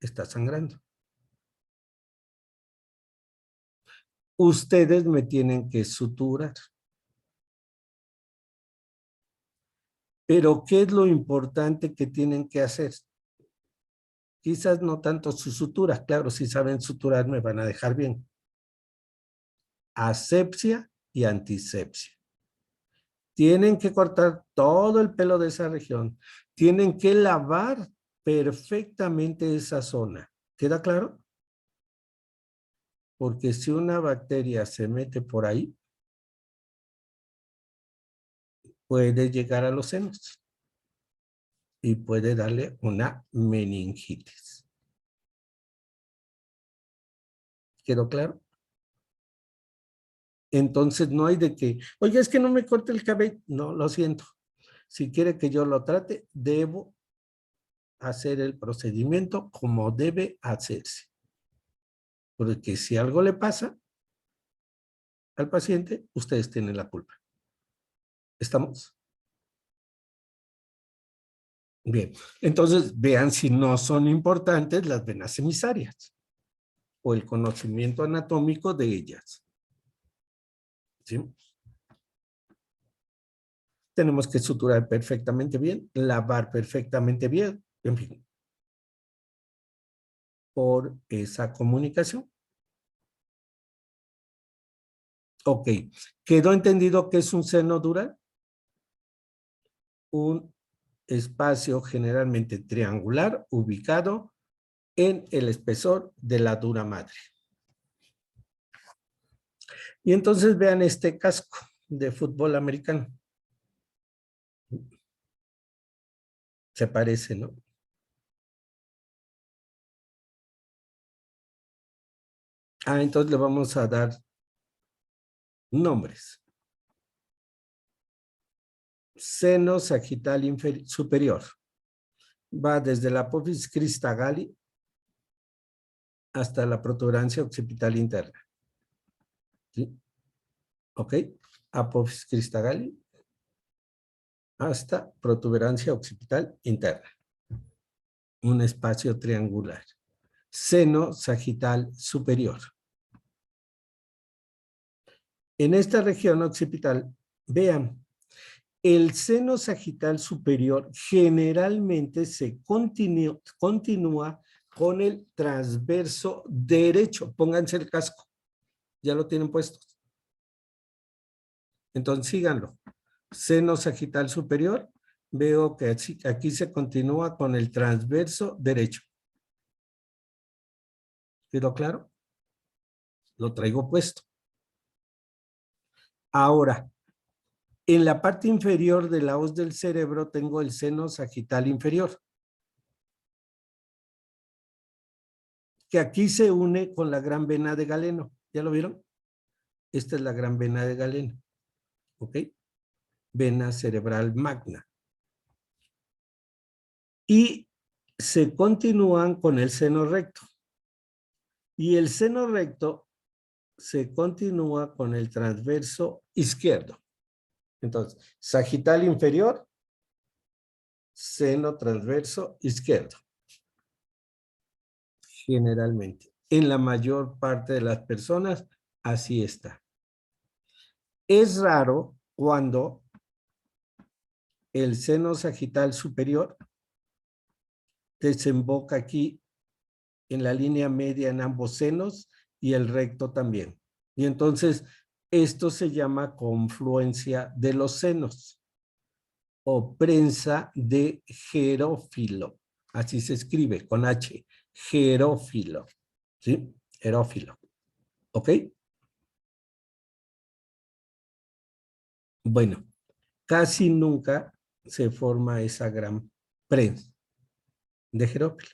A: Está sangrando. Ustedes me tienen que suturar. Pero ¿qué es lo importante que tienen que hacer? Quizás no tanto su sutura. Claro, si saben suturar me van a dejar bien. asepsia y antisepsia. Tienen que cortar todo el pelo de esa región. Tienen que lavar perfectamente esa zona. ¿Queda claro? Porque si una bacteria se mete por ahí, puede llegar a los senos y puede darle una meningitis. ¿Quedó claro? Entonces no hay de que, oye, es que no me corte el cabello. No, lo siento. Si quiere que yo lo trate, debo hacer el procedimiento como debe hacerse. Porque si algo le pasa al paciente, ustedes tienen la culpa. ¿Estamos? Bien. Entonces, vean si no son importantes las venas emisarias o el conocimiento anatómico de ellas. ¿Sí? Tenemos que suturar perfectamente bien, lavar perfectamente bien, en fin, por esa comunicación. Ok, ¿quedó entendido qué es un seno dural? Un espacio generalmente triangular ubicado en el espesor de la dura madre. Y entonces vean este casco de fútbol americano. Se parece, ¿no? Entonces le vamos a dar nombres. Seno sagital superior. Va desde la apófisis crista galli hasta la protuberancia occipital interna. ¿Sí? ¿Ok? Apófisis crista galli hasta protuberancia occipital interna. Un espacio triangular. Seno sagital superior. En esta región occipital, vean, el seno sagital superior generalmente se continúa con el transverso derecho. Pónganse el casco. Ya lo tienen puesto. Entonces síganlo. Seno sagital superior. Veo que aquí se continúa con el transverso derecho. ¿Quedó claro? Lo traigo puesto. Ahora, en la parte inferior de la hoz del cerebro tengo el seno sagital inferior, que aquí se une con la gran vena de Galeno. ¿Ya lo vieron? Esta es la gran vena de Galeno. ¿Ok? Vena cerebral magna. Y se continúan con el seno recto. Y el seno recto se continúa con el transverso izquierdo. Entonces, sagital inferior, seno transverso izquierdo. Generalmente. En la mayor parte de las personas, así está. Es raro cuando el seno sagital superior desemboca aquí en la línea media en ambos senos y el recto también. Y entonces esto se llama confluencia de los senos o prensa de Gerófilo. Así se escribe con H, Gerófilo. ¿Sí? Gerófilo. ¿Ok? Bueno, casi nunca se forma esa gran prensa de Gerófilo,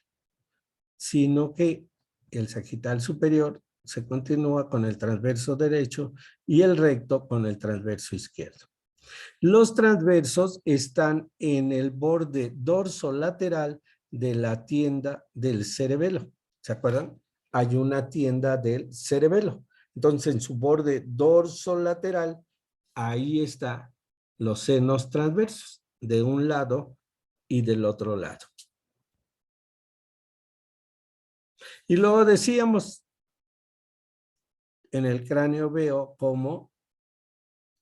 A: sino que el sagital superior se continúa con el transverso derecho y el recto con el transverso izquierdo. Los transversos están en el borde dorsolateral de la tienda del cerebelo. ¿Se acuerdan? Hay una tienda del cerebelo. Entonces, en su borde dorsolateral, ahí están los senos transversos, de un lado y del otro lado. Y luego decíamos, en el cráneo veo como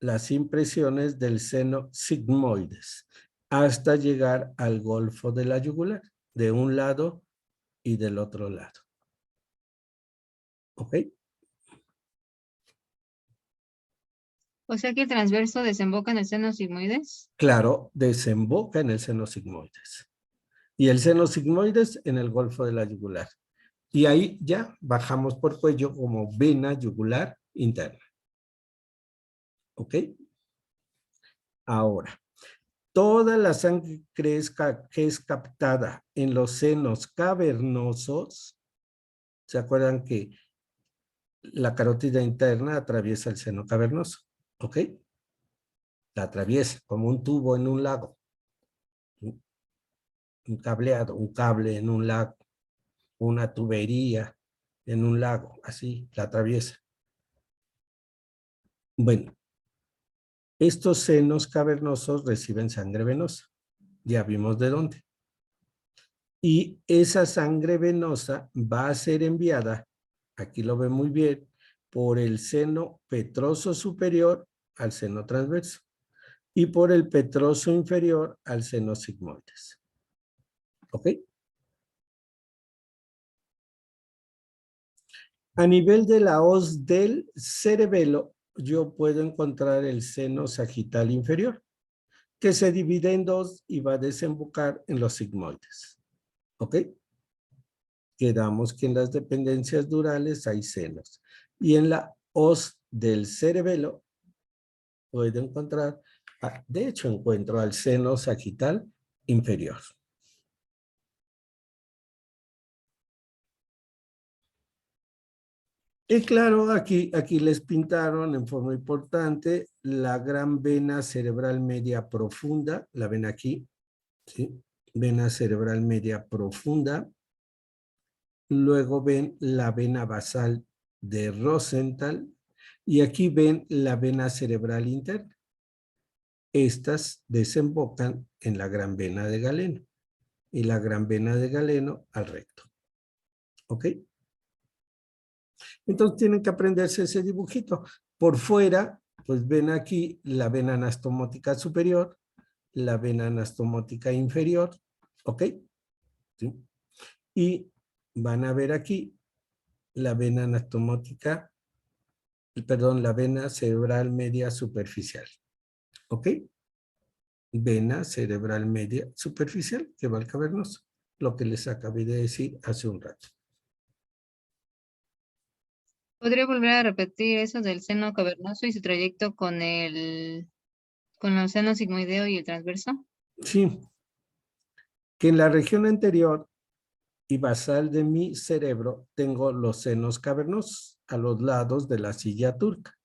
A: las impresiones del seno sigmoides hasta llegar al golfo de la yugular, de un lado y del otro lado. ¿Ok?
B: O sea que el transverso desemboca en el seno sigmoides.
A: Claro, desemboca en el seno sigmoides. Y el seno sigmoides en el golfo de la yugular. Y ahí ya bajamos por cuello como vena yugular interna. ¿Ok? Ahora, toda la sangre que es captada en los senos cavernosos, ¿se acuerdan que la carótida interna atraviesa el seno cavernoso? ¿Ok? La atraviesa como un tubo en un lago. Un cableado, un cable en un lago, una tubería en un lago, así la atraviesa. Bueno, estos senos cavernosos reciben sangre venosa. Ya vimos de dónde. Y esa sangre venosa va a ser enviada, aquí lo ven muy bien, por el seno petroso superior al seno transverso y por el petroso inferior al seno sigmoides. ¿Ok? A nivel de la hoz del cerebelo, yo puedo encontrar el seno sagital inferior, que se divide en dos y va a desembocar en los sigmoides. ¿Ok? Quedamos que en las dependencias durales hay senos. Y en la hoz del cerebelo puedo encontrar, de hecho encuentro al seno sagital inferior. Y claro, aquí les pintaron en forma importante la gran vena cerebral media profunda, la ven aquí, ¿sí? Vena cerebral media profunda. Luego ven la vena basal de Rosenthal y aquí ven la vena cerebral interna. Estas desembocan en la gran vena de Galeno y la gran vena de Galeno al recto. ¿Ok? Entonces tienen que aprenderse ese dibujito. Por fuera, pues ven aquí la vena anastomótica superior, la vena anastomótica inferior, ¿ok? ¿Sí? Y van a ver aquí la vena anastomótica, perdón, la vena cerebral media superficial, ¿ok? Vena cerebral media superficial que va al cavernoso, lo que les acabé de decir hace un rato.
B: ¿Podría volver a repetir eso del seno cavernoso y su trayecto con los senos sigmoideo y el transverso?
A: Sí, que en la región anterior y basal de mi cerebro tengo los senos cavernosos a los lados de la silla turca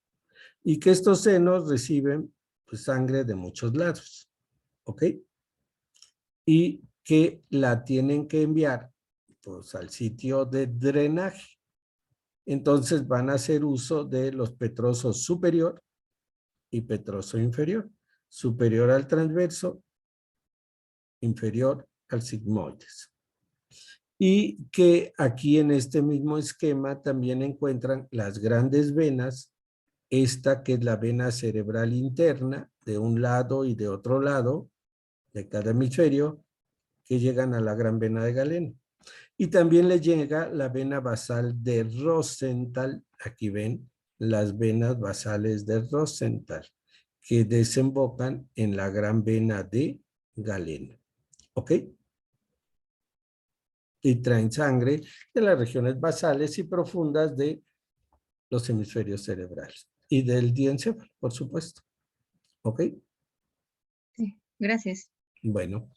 A: y que estos senos reciben pues, sangre de muchos lados, ¿ok? Y que la tienen que enviar pues, al sitio de drenaje. Entonces van a hacer uso de los petrosos superior y petroso inferior. Superior al transverso, inferior al sigmoides. Y que aquí en este mismo esquema también encuentran las grandes venas, esta que es la vena cerebral interna de un lado y de otro lado de cada hemisferio, que llegan a la gran vena de Galeno. Y también le llega la vena basal de Rosenthal, aquí ven las venas basales de Rosenthal, que desembocan en la gran vena de Galeno. ¿Ok? Y traen sangre de las regiones basales y profundas de los hemisferios cerebrales y del diencéfalo, por supuesto. ¿Ok?
B: Sí, gracias.
A: Bueno,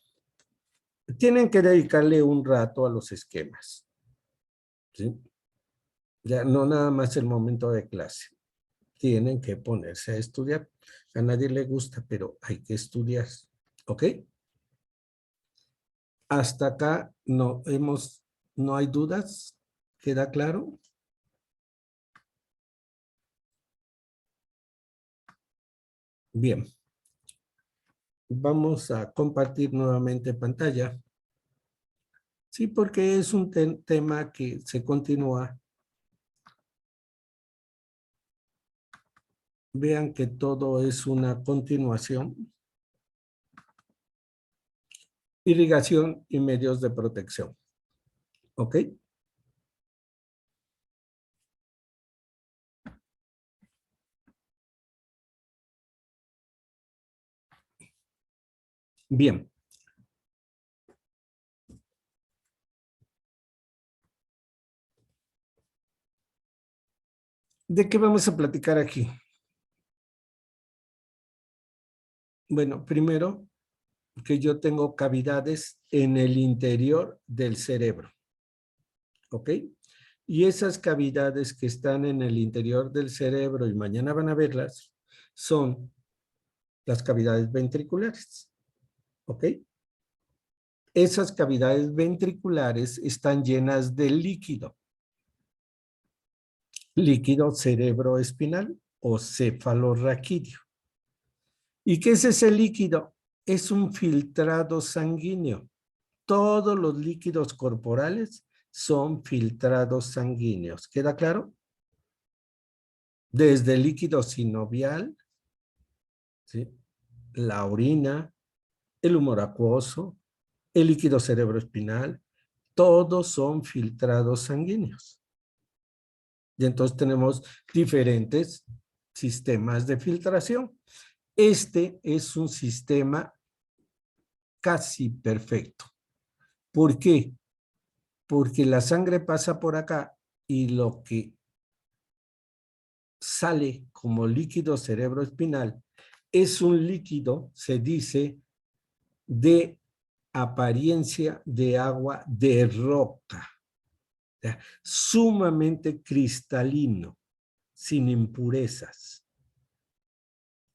A: tienen que dedicarle un rato a los esquemas. ¿Sí? Ya no nada más el momento de clase. Tienen que ponerse a estudiar. A nadie le gusta, pero hay que estudiar. ¿Ok? Hasta acá no hay dudas. ¿Queda claro? Bien. Vamos a compartir nuevamente pantalla. Sí, porque es un tema que se continúa. Vean que todo es una continuación. Irrigación y medios de protección. ¿Ok? Bien. ¿De qué vamos a platicar aquí? Bueno, primero, que yo tengo cavidades en el interior del cerebro. ¿Ok? Y esas cavidades que están en el interior del cerebro, y mañana van a verlas, son las cavidades ventriculares. ¿Ok? Esas cavidades ventriculares están llenas de líquido. Líquido cerebroespinal o cefalorraquídeo. ¿Y qué es ese líquido? Es un filtrado sanguíneo. Todos los líquidos corporales son filtrados sanguíneos. ¿Queda claro? Desde el líquido sinovial, ¿sí?, la orina, el humor acuoso, el líquido cerebroespinal, todos son filtrados sanguíneos. Y entonces tenemos diferentes sistemas de filtración. Este es un sistema casi perfecto. ¿Por qué? Porque la sangre pasa por acá y lo que sale como líquido cerebroespinal es un líquido, se dice, de apariencia de agua de roca, sumamente cristalino, sin impurezas.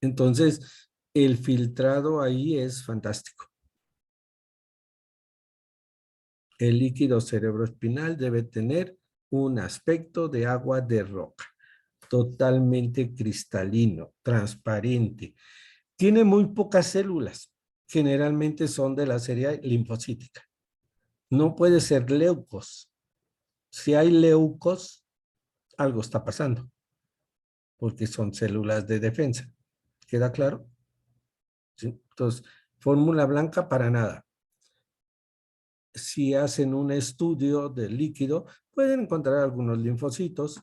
A: Entonces, el filtrado ahí es fantástico. El líquido cerebroespinal debe tener un aspecto de agua de roca, totalmente cristalino, transparente. Tiene muy pocas células, generalmente son de la serie linfocítica. No puede ser leucos. Si hay leucos, algo está pasando, porque son células de defensa. ¿Queda claro? ¿Sí? Entonces, fórmula blanca para nada. Si hacen un estudio del líquido, pueden encontrar algunos linfocitos.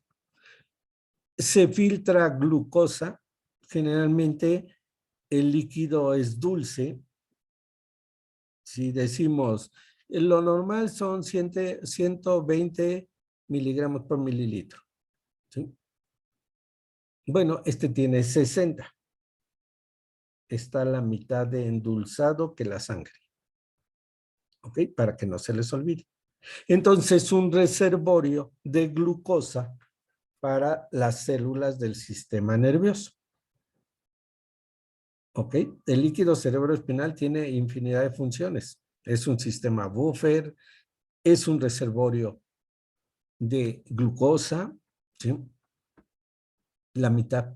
A: Se filtra glucosa. Generalmente el líquido es dulce. Si decimos, lo normal son 120 miligramos por mililitro. ¿Sí? Bueno, este tiene 60. Está la mitad de endulzado que la sangre. ¿Ok? Para que no se les olvide. Entonces, un reservorio de glucosa para las células del sistema nervioso. ¿Ok? El líquido cerebroespinal tiene infinidad de funciones. Es un sistema buffer, es un reservorio de glucosa, ¿sí?, la mitad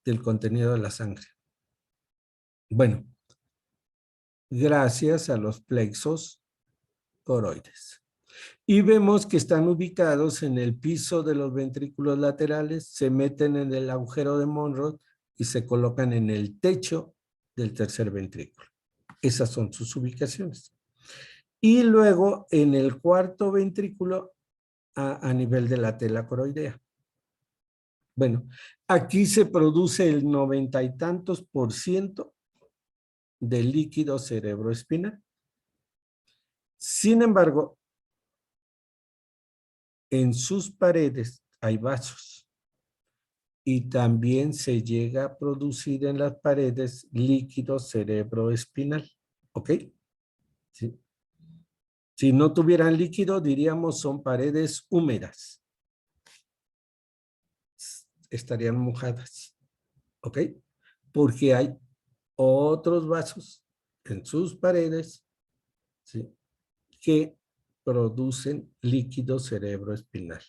A: del contenido de la sangre. Bueno, gracias a los plexos coroides. Y vemos que están ubicados en el piso de los ventrículos laterales, se meten en el agujero de Monro y se colocan en el techo del tercer ventrículo. Esas son sus ubicaciones. Y luego en el cuarto ventrículo a nivel de la tela coroidea. Bueno, aquí se produce el 90 y tantos % del líquido cerebroespinal. Sin embargo, en sus paredes hay vasos y también se llega a producir en las paredes líquido cerebroespinal. ¿Ok? ¿Sí? Si no tuvieran líquido, diríamos son paredes húmedas. Estarían mojadas. ¿Ok? Porque hay otros vasos en sus paredes, ¿sí?, que producen líquido cerebroespinal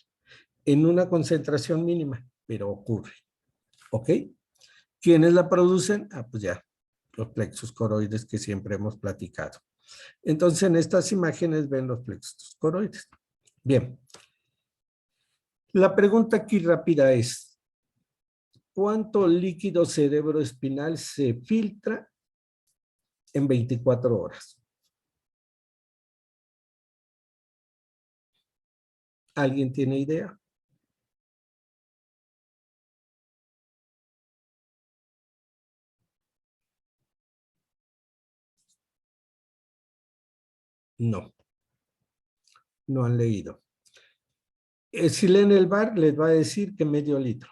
A: en una concentración mínima, pero ocurre. ¿Ok? ¿Quiénes la producen? Ah, pues ya, los plexos coroides que siempre hemos platicado. Entonces, en estas imágenes ven los plexos coroides. Bien. La pregunta aquí rápida es, ¿cuánto líquido cerebroespinal se filtra en 24 horas? ¿Alguien tiene idea? No, no han leído. Si leen el VAR, les va a decir que medio litro.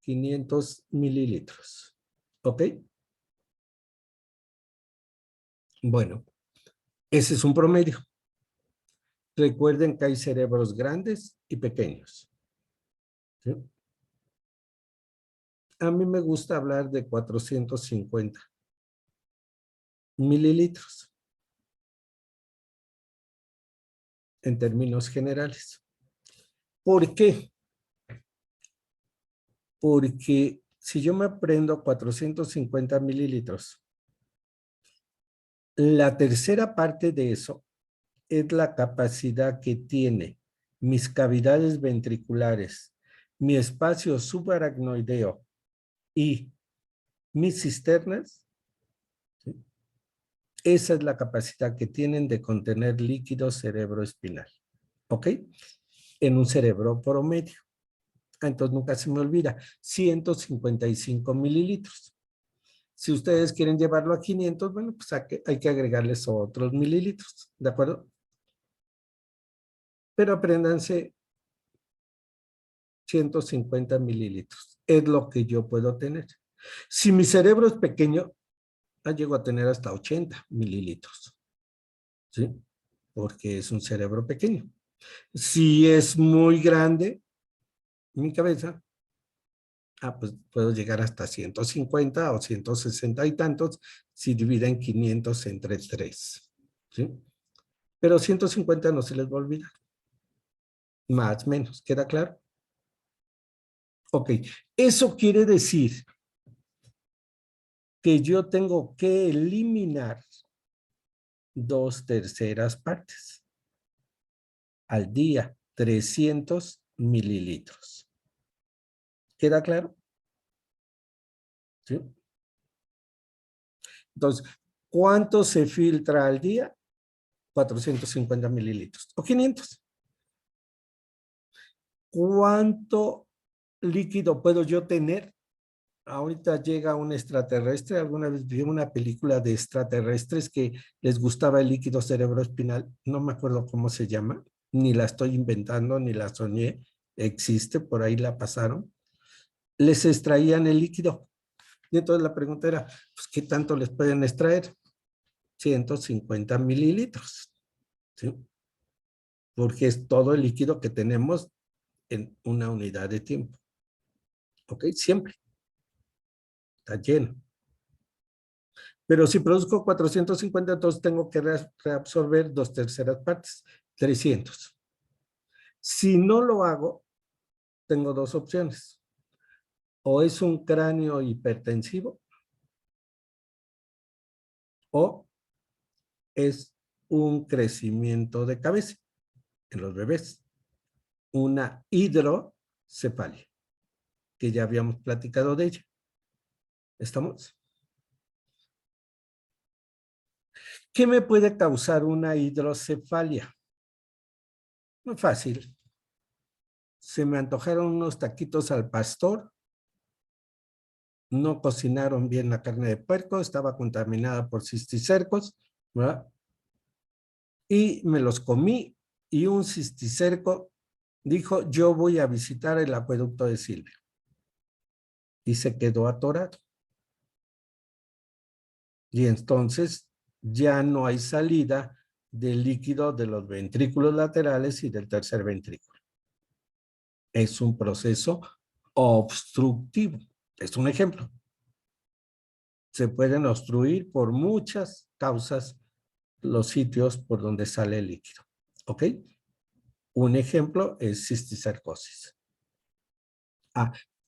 A: 500 mililitros. ¿Ok? Bueno, ese es un promedio. Recuerden que hay cerebros grandes y pequeños. ¿Sí? A mí me gusta hablar de 450 mililitros en términos generales. ¿Por qué? Porque si yo me aprendo 450 mililitros, la tercera parte de eso es la capacidad que tiene mis cavidades ventriculares, mi espacio subaracnoideo y mis cisternas. ¿Sí? Esa es la capacidad que tienen de contener líquido cerebroespinal. ¿Ok? En un cerebro promedio. Entonces nunca se me olvida, 155 mililitros. Si ustedes quieren llevarlo a 500, bueno, pues hay que agregarles otros mililitros, ¿de acuerdo? Pero apréndanse 150 mililitros. Es lo que yo puedo tener. Si mi cerebro es pequeño, llego a tener hasta 80 mililitros. ¿Sí? Porque es un cerebro pequeño. Si es muy grande, mi cabeza, pues puedo llegar hasta 150 o 160 y tantos si dividen 500 entre 3. ¿Sí? Pero 150 no se les va a olvidar. Más o menos, ¿queda claro? Ok, eso quiere decir que yo tengo que eliminar 2/3 partes al día, 300 mililitros. ¿Queda claro? ¿Sí? Entonces, ¿cuánto se filtra al día? 450 mililitros o 500. ¿Cuánto líquido puedo yo tener? Ahorita llega un extraterrestre. Alguna vez vi una película de extraterrestres que les gustaba el líquido cerebroespinal. No me acuerdo cómo se llama. Ni la estoy inventando, ni la soñé. Existe, por ahí la pasaron. Les extraían el líquido. Y entonces la pregunta era, pues, ¿qué tanto les pueden extraer? 150 mililitros. ¿Sí? Porque es todo el líquido que tenemos en una unidad de tiempo. ¿Ok? Siempre. Está lleno. Pero si produzco 450, entonces tengo que reabsorber 2/3 partes, 300. Si no lo hago, tengo dos opciones. O es un cráneo hipertensivo o es un crecimiento de cabeza en los bebés. Una hidrocefalia, que ya habíamos platicado de ella. ¿Estamos? ¿Qué me puede causar una hidrocefalia? Muy fácil. Se me antojaron unos taquitos al pastor, no cocinaron bien la carne de puerco, estaba contaminada por cisticercos, ¿verdad? Y me los comí y un cisticerco dijo, yo voy a visitar el acueducto de Silvio. Y se quedó atorado. Y entonces ya no hay salida del líquido de los ventrículos laterales y del tercer ventrículo. Es un proceso obstructivo. Es un ejemplo. Se pueden obstruir por muchas causas los sitios por donde sale el líquido. ¿Ok? Un ejemplo es cisticercosis.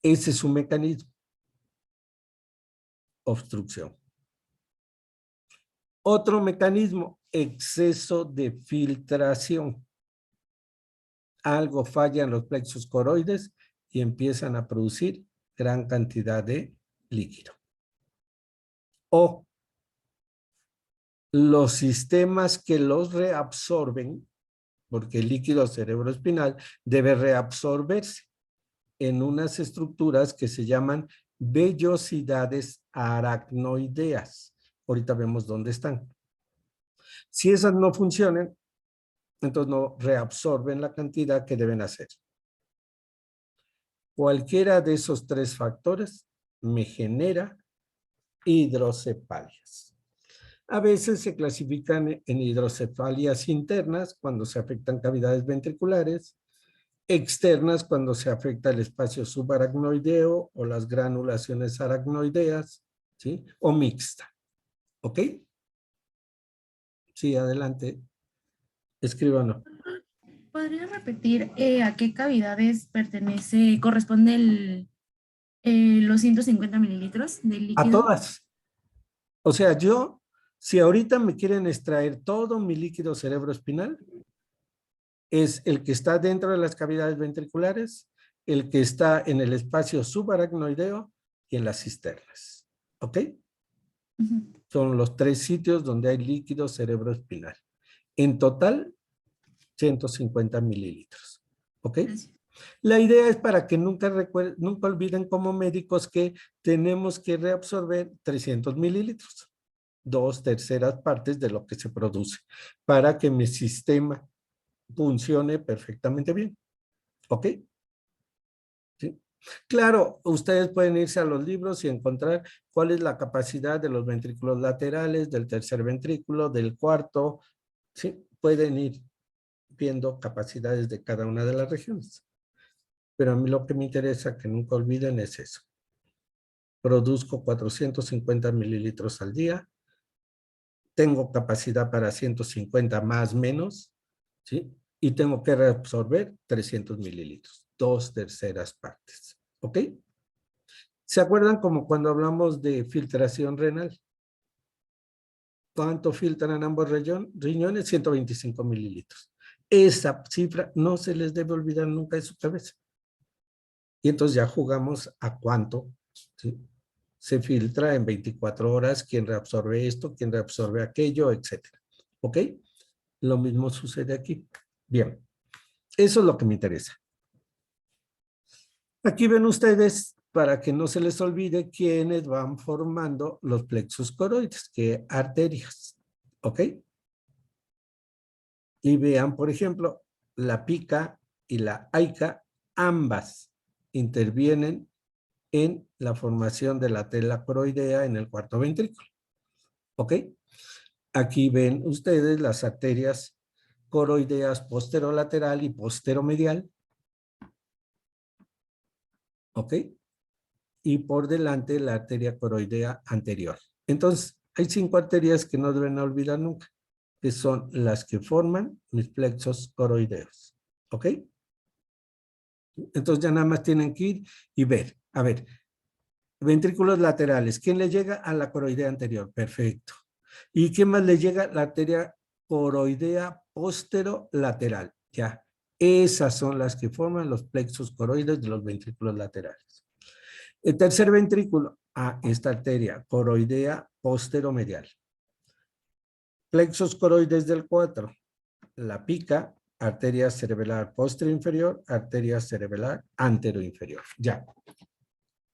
A: Ese es un mecanismo. Obstrucción. Otro mecanismo, exceso de filtración. Algo falla en los plexos coroides y empiezan a producir gran cantidad de líquido. O los sistemas que los reabsorben, porque el líquido cerebroespinal debe reabsorberse en unas estructuras que se llaman vellosidades aracnoideas. Ahorita vemos dónde están. Si esas no funcionan, entonces no reabsorben la cantidad que deben hacer. Cualquiera de esos tres factores me genera hidrocefalias. A veces se clasifican en hidrocefalias internas cuando se afectan cavidades ventriculares, externas cuando se afecta el espacio subaracnoideo o las granulaciones aracnoideas, ¿sí? O mixta. ¿Ok? Sí, adelante. Escríbanlo.
C: ¿Podría repetir a qué cavidades corresponde los 150 mililitros del
A: A
C: líquido?
A: todas. O sea, si ahorita me quieren extraer todo mi líquido cerebroespinal, es el que está dentro de las cavidades ventriculares, el que está en el espacio subaracnoideo y en las cisternas. ¿Ok? Son los tres sitios donde hay líquido cerebroespinal. En total, 150 mililitros. ¿Ok?
C: Gracias.
A: La idea es para que nunca olviden como médicos que tenemos que reabsorber 300 mililitros, 2/3 partes de lo que se produce, para que mi sistema funcione perfectamente bien. ¿Ok? ¿Sí? Claro, ustedes pueden irse a los libros y encontrar cuál es la capacidad de los ventrículos laterales, del tercer ventrículo, del cuarto. ¿Sí? Pueden ir viendo capacidades de cada una de las regiones. Pero a mí lo que me interesa que nunca olviden es eso. Produzco 450 mililitros al día. Tengo capacidad para 150 más menos, ¿sí? Y tengo que reabsorber 300 mililitros, 2/3 partes. ¿Ok? ¿Se acuerdan como cuando hablamos de filtración renal? ¿Cuánto filtran ambos riñones? 125 mililitros. Esa cifra no se les debe olvidar nunca de su cabeza. Y entonces ya jugamos a cuánto, ¿sí? Se filtra en 24 horas, quién reabsorbe esto, quién reabsorbe aquello, etcétera. ¿Ok? Lo mismo sucede aquí. Bien, eso es lo que me interesa. Aquí ven ustedes, para que no se les olvide, quiénes van formando los plexos coroides, que arterias. ¿Ok? Y vean, por ejemplo, la pica y la aica, ambas intervienen en la formación de la tela coroidea en el cuarto ventrículo. ¿Ok? Aquí ven ustedes las arterias coroideas posterolateral y posteromedial. ¿Ok? Y por delante la arteria coroidea anterior. Entonces, hay 5 arterias que no deben olvidar nunca, que son las que forman mis plexos coroideos. ¿Ok? Entonces ya nada más tienen que ir y ver. A ver, ventrículos laterales. ¿Quién le llega a la coroidea anterior? Perfecto. ¿Y quién más le llega? La arteria coroidea posterolateral. Ya. Esas son las que forman los plexos coroides de los ventrículos laterales. El tercer ventrículo, esta arteria coroidea posteromedial. Plexos coroides del 4, la pica, arteria cerebelar posterior-inferior, arteria cerebelar anteroinferior. Ya.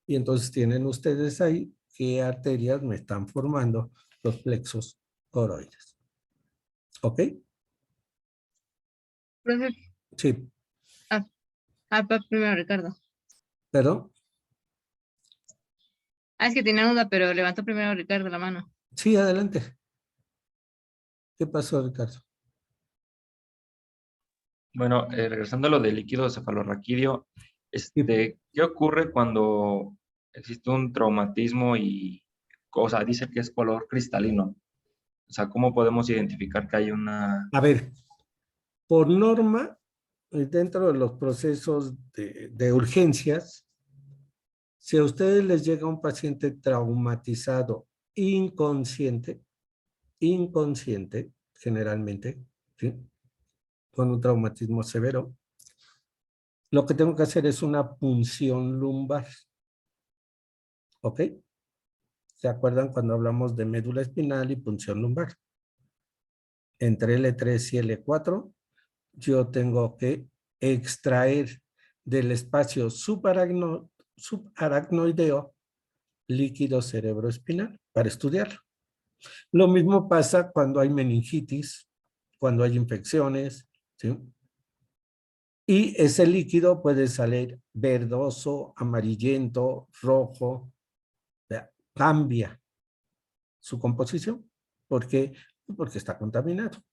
A: Y entonces tienen ustedes ahí qué arterias me están formando los plexos coroides. ¿Ok?
B: Profe,
A: Sí.
B: primero Ricardo.
A: ¿Perdón?
B: Es que tenía duda, pero levantó primero Ricardo la mano.
A: Sí, adelante. ¿Qué pasó, Ricardo?
D: Bueno, regresando a lo del líquido cefalorraquídeo,
A: Sí.
D: ¿qué ocurre cuando existe un traumatismo y, o sea, dice que es color cristalino? O sea, ¿cómo podemos identificar que hay una...
A: A ver, por norma, dentro de los procesos de urgencias, si a ustedes les llega un paciente traumatizado inconsciente, generalmente, ¿sí? Con un traumatismo severo, lo que tengo que hacer es una punción lumbar. ¿Ok? ¿Se acuerdan cuando hablamos de médula espinal y punción lumbar? Entre L3 y L4, yo tengo que extraer del espacio subaracnoideo líquido cerebroespinal para estudiarlo. Lo mismo pasa cuando hay meningitis, cuando hay infecciones, ¿sí? Y ese líquido puede salir verdoso, amarillento, rojo, cambia su composición. ¿Por qué? Porque está contaminado.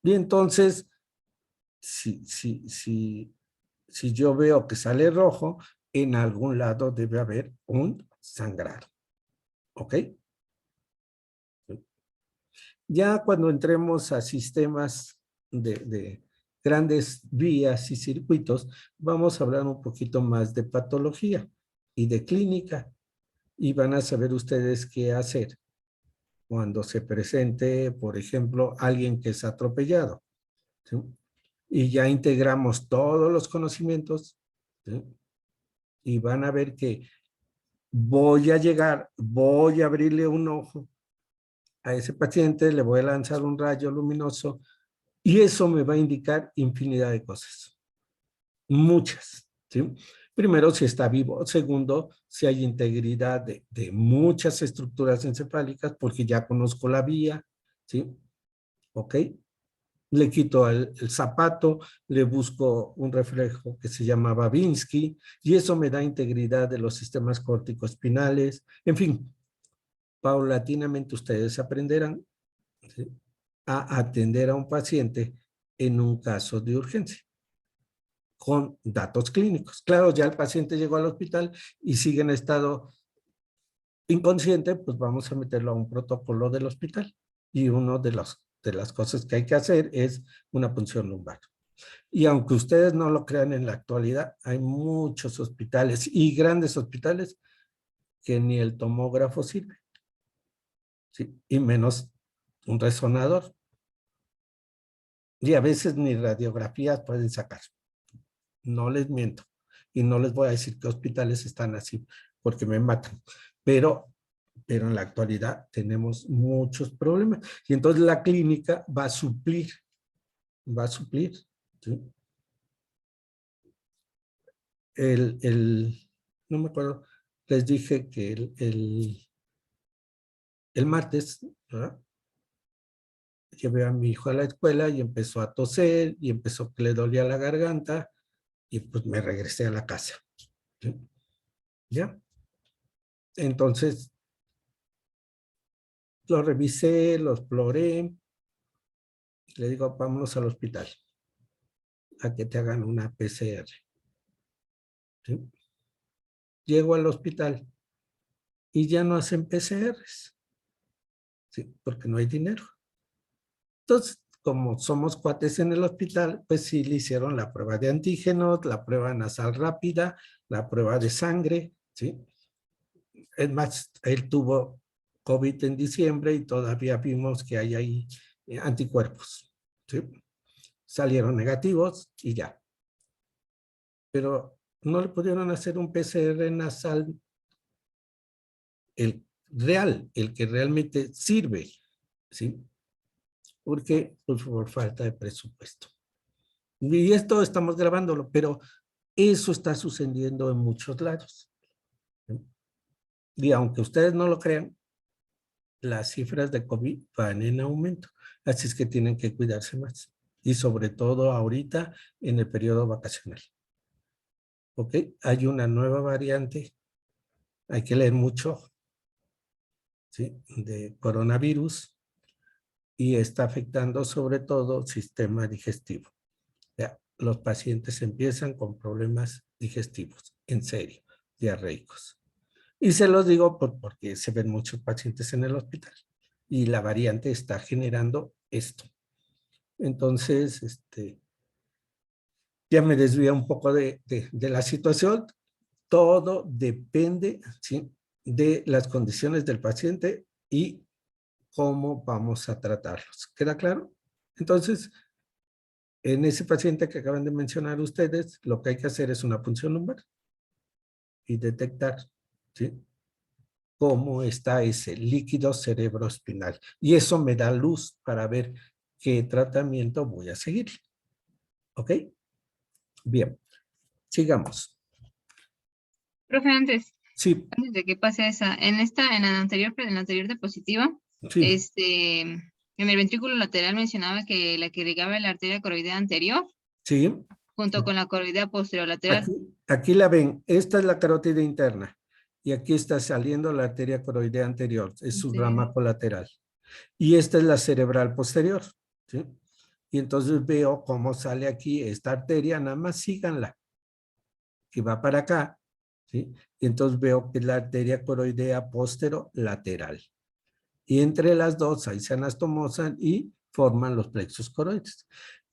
A: Y entonces, si yo veo que sale rojo, en algún lado debe haber un sangrado. ¿Ok? Ya cuando entremos a sistemas de grandes vías y circuitos, vamos a hablar un poquito más de patología y de clínica. Y van a saber ustedes qué hacer cuando se presente, por ejemplo, alguien que es atropellado, ¿sí? Y ya integramos todos los conocimientos, ¿sí? Y van a ver que voy a llegar, voy a abrirle un ojo a ese paciente, le voy a lanzar un rayo luminoso y eso me va a indicar infinidad de cosas, muchas, ¿sí? Primero, si está vivo. Segundo, si hay integridad de muchas estructuras encefálicas, porque ya conozco la vía, ¿sí? ¿Ok? Le quito el zapato, le busco un reflejo que se llama Babinski, y eso me da integridad de los sistemas córtico-espinales. En fin, paulatinamente ustedes aprenderán, ¿sí?, a atender a un paciente en un caso de urgencia, con datos clínicos. Claro, ya el paciente llegó al hospital y sigue en estado inconsciente, pues vamos a meterlo a un protocolo del hospital. Y una de las cosas que hay que hacer es una punción lumbar. Y aunque ustedes no lo crean, en la actualidad hay muchos hospitales y grandes hospitales que ni el tomógrafo sirve, ¿sí? Y menos un resonador. Y a veces ni radiografías pueden sacar. No les miento. Y no les voy a decir qué hospitales están así, porque me matan. Pero en la actualidad tenemos muchos problemas. Y entonces la clínica va a suplir, ¿sí? No me acuerdo, les dije que el martes, ¿verdad?, llevé a mi hijo a la escuela y empezó a toser y empezó que le dolía la garganta y pues me regresé a la casa, ¿sí? ¿Ya? Entonces, lo revisé, lo exploré, le digo, vámonos al hospital a que te hagan una PCR, ¿sí? Llego al hospital y ya no hacen PCRs, ¿sí? Porque no hay dinero. Entonces, como somos cuates en el hospital, pues sí le hicieron la prueba de antígenos, la prueba nasal rápida, la prueba de sangre, ¿sí? Es más, él tuvo COVID en diciembre y todavía vimos que hay ahí anticuerpos, ¿sí? Salieron negativos y ya. Pero no le pudieron hacer un PCR nasal, el real, el que realmente sirve, ¿sí? Porque pues, por falta de presupuesto. Y esto estamos grabándolo, pero eso está sucediendo en muchos lados, ¿sí? Y aunque ustedes no lo crean, las cifras de COVID van en aumento. Así es que tienen que cuidarse más. Y sobre todo ahorita en el periodo vacacional. ¿Ok? Hay una nueva variante. Hay que leer mucho, ¿sí?, de coronavirus y está afectando sobre todo el sistema digestivo. Ya, los pacientes empiezan con problemas digestivos, en serio, diarreicos. Y se los digo porque se ven muchos pacientes en el hospital y la variante está generando esto. Entonces, ya me desvía un poco de la situación. Todo depende, ¿sí?, de las condiciones del paciente y cómo vamos a tratarlos. ¿Queda claro? Entonces, en ese paciente que acaban de mencionar ustedes, lo que hay que hacer es una punción lumbar y detectar, ¿sí?, cómo está ese líquido cerebroespinal. Y eso me da luz para ver qué tratamiento voy a seguir. ¿Ok? Bien, sigamos.
B: Profe,
A: Sí,
B: antes de que pase esa, en la anterior diapositiva,
A: Sí,
B: En el ventrículo lateral mencionaba que la que irrigaba la arteria coroidea anterior,
A: sí.
B: junto con la coroidea posterior lateral.
A: Aquí la ven. Esta es la carótida interna. Y aquí está saliendo la arteria coroidea anterior. Es su
B: Anterior.
A: rama colateral. Y esta es la cerebral posterior. ¿Sí? Y entonces veo cómo sale aquí esta arteria. Nada más síganla. Que va para acá. ¿Sí? Y entonces veo que es la arteria coroidea posterolateral. Y entre las dos ahí se anastomosan y forman los plexos coroides.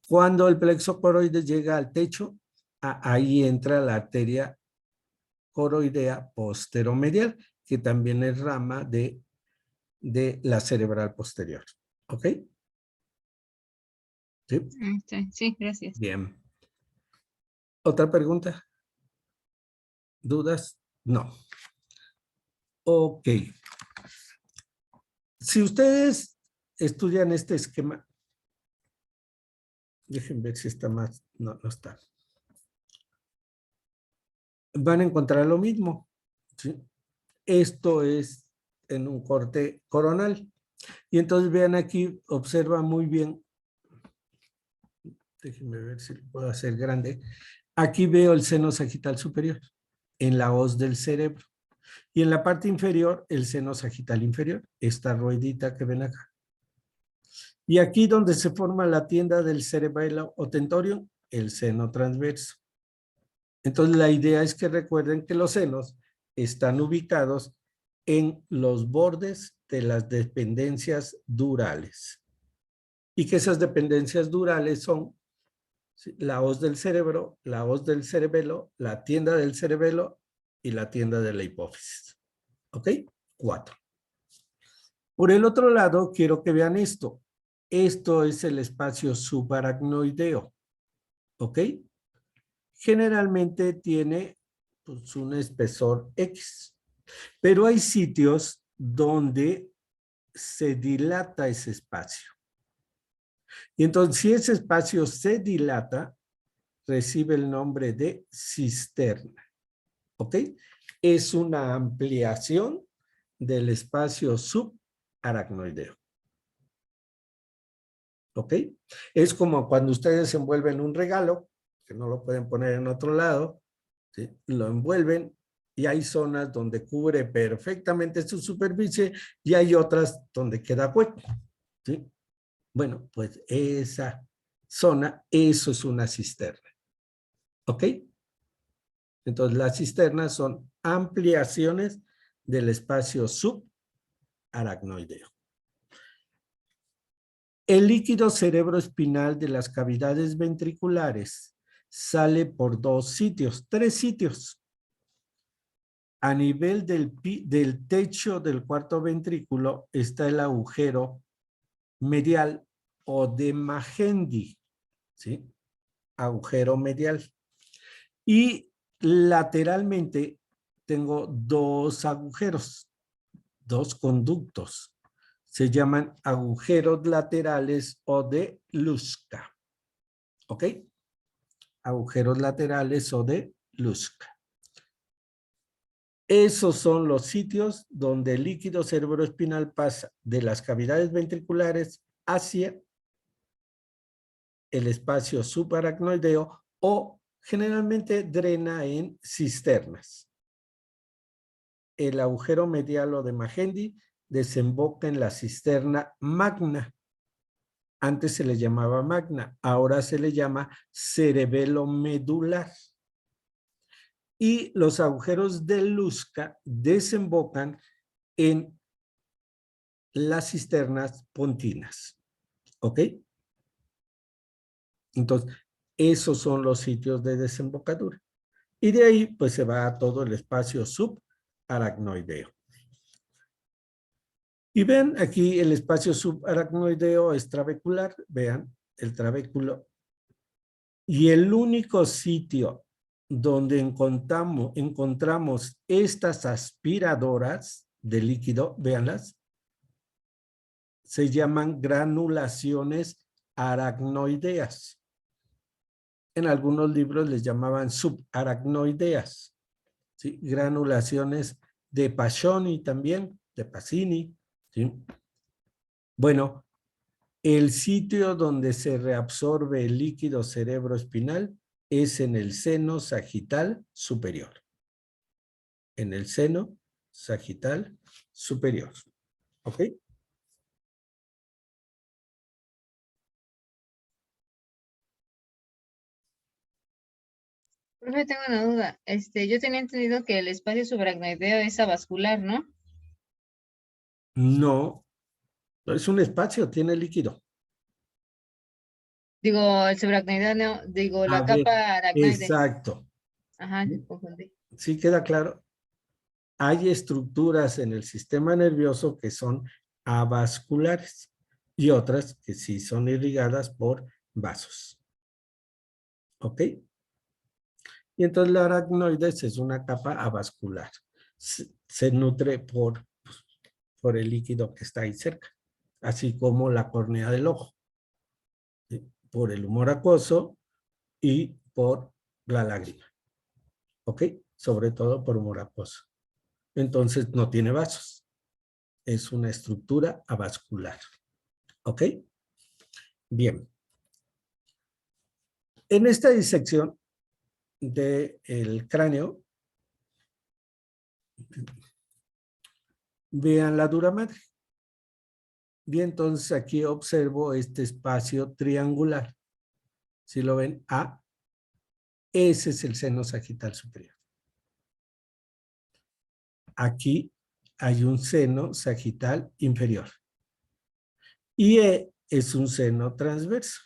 A: Cuando el plexo coroides llega al techo, ahí entra la arteria coroidea posteromedial, que también es rama de la cerebral posterior. ¿Ok? ¿Sí?
B: Sí, gracias.
A: Bien. ¿Otra pregunta? ¿Dudas? No. Ok. Si ustedes estudian este esquema, dejen ver si está más, no, no está. Van a encontrar lo mismo. ¿Sí? Esto es en un corte coronal. Y entonces vean aquí, observa muy bien. Déjenme ver si lo puedo hacer grande. Aquí veo el seno sagital superior, en la hoz del cerebro. Y en la parte inferior, el seno sagital inferior, esta ruedita que ven acá. Y aquí donde se forma la tienda del cerebelo o tentorium, el seno transverso. Entonces la idea es que recuerden que los senos están ubicados en los bordes de las dependencias durales. Y que esas dependencias durales son la hoz del cerebro, la hoz del cerebelo, la tienda del cerebelo y la tienda de la hipófisis. ¿Ok? 4. Por el otro lado, quiero que vean esto. Esto es el espacio subaracnoideo. ¿Ok? Generalmente tiene pues, un espesor X. Pero hay sitios donde se dilata ese espacio. Y entonces, si ese espacio se dilata, recibe el nombre de cisterna. ¿Ok? Es una ampliación del espacio subaracnoideo. ¿Ok? Es como cuando ustedes envuelven un regalo, que no lo pueden poner en otro lado, ¿sí? Lo envuelven y hay zonas donde cubre perfectamente su superficie y hay otras donde queda hueco. ¿Sí? Bueno, pues esa zona, eso es una cisterna. ¿Ok? Entonces, las cisternas son ampliaciones del espacio subaracnoideo. El líquido cerebroespinal de las cavidades ventriculares sale por tres sitios. A nivel del techo del cuarto ventrículo está el agujero medial o de Magendie, ¿sí? Agujero medial. Y lateralmente tengo dos agujeros, dos conductos. Se llaman agujeros laterales o de Luska. ¿Ok? Agujeros laterales o de Luska. Esos son los sitios donde el líquido cerebroespinal pasa de las cavidades ventriculares hacia el espacio subaracnoideo o generalmente drena en cisternas. El agujero medial o de Magendie desemboca en la cisterna magna. Antes se le llamaba magna, ahora se le llama cerebelo medular. Y los agujeros de Luska desembocan en las cisternas pontinas. ¿Ok? Entonces, esos son los sitios de desembocadura. Y de ahí, pues se va a todo el espacio subaracnoideo. Y ven aquí el espacio subaracnoideo es trabecular. Vean el trabéculo. Y el único sitio donde encontramos estas aspiradoras de líquido, véanlas, se llaman granulaciones aracnoideas. En algunos libros les llamaban subaracnoideas, ¿sí? Granulaciones de Paccioni también, de Pacini, ¿sí? Bueno, el sitio donde se reabsorbe el líquido cerebroespinal es en el seno sagital superior. En el seno sagital superior. ¿Ok?
B: Profe, tengo una duda. Yo tenía entendido que el espacio subaracnoideo es avascular, ¿no?
A: No, es un espacio, tiene líquido.
B: Digo, el subaracnoideo, no, digo,
A: A
B: la
A: ver,
B: capa aracnoide.
A: exacto.
B: Ajá, confundí.
A: ¿Sí queda claro? Hay estructuras en el sistema nervioso que son avasculares y otras que sí son irrigadas por vasos. ¿Ok? Y entonces la aracnoides es una capa avascular. Se nutre por el líquido que está ahí cerca, así como la córnea del ojo, ¿sí? Por el humor acuoso y por la lágrima. ¿Ok? Sobre todo por humor acuoso. Entonces no tiene vasos. Es una estructura avascular. ¿Ok? Bien. En esta disección del cráneo, vean la dura madre. Y entonces aquí observo este espacio triangular. Si lo ven, ese es el seno sagital superior. Aquí hay un seno sagital inferior. Y E es un seno transverso.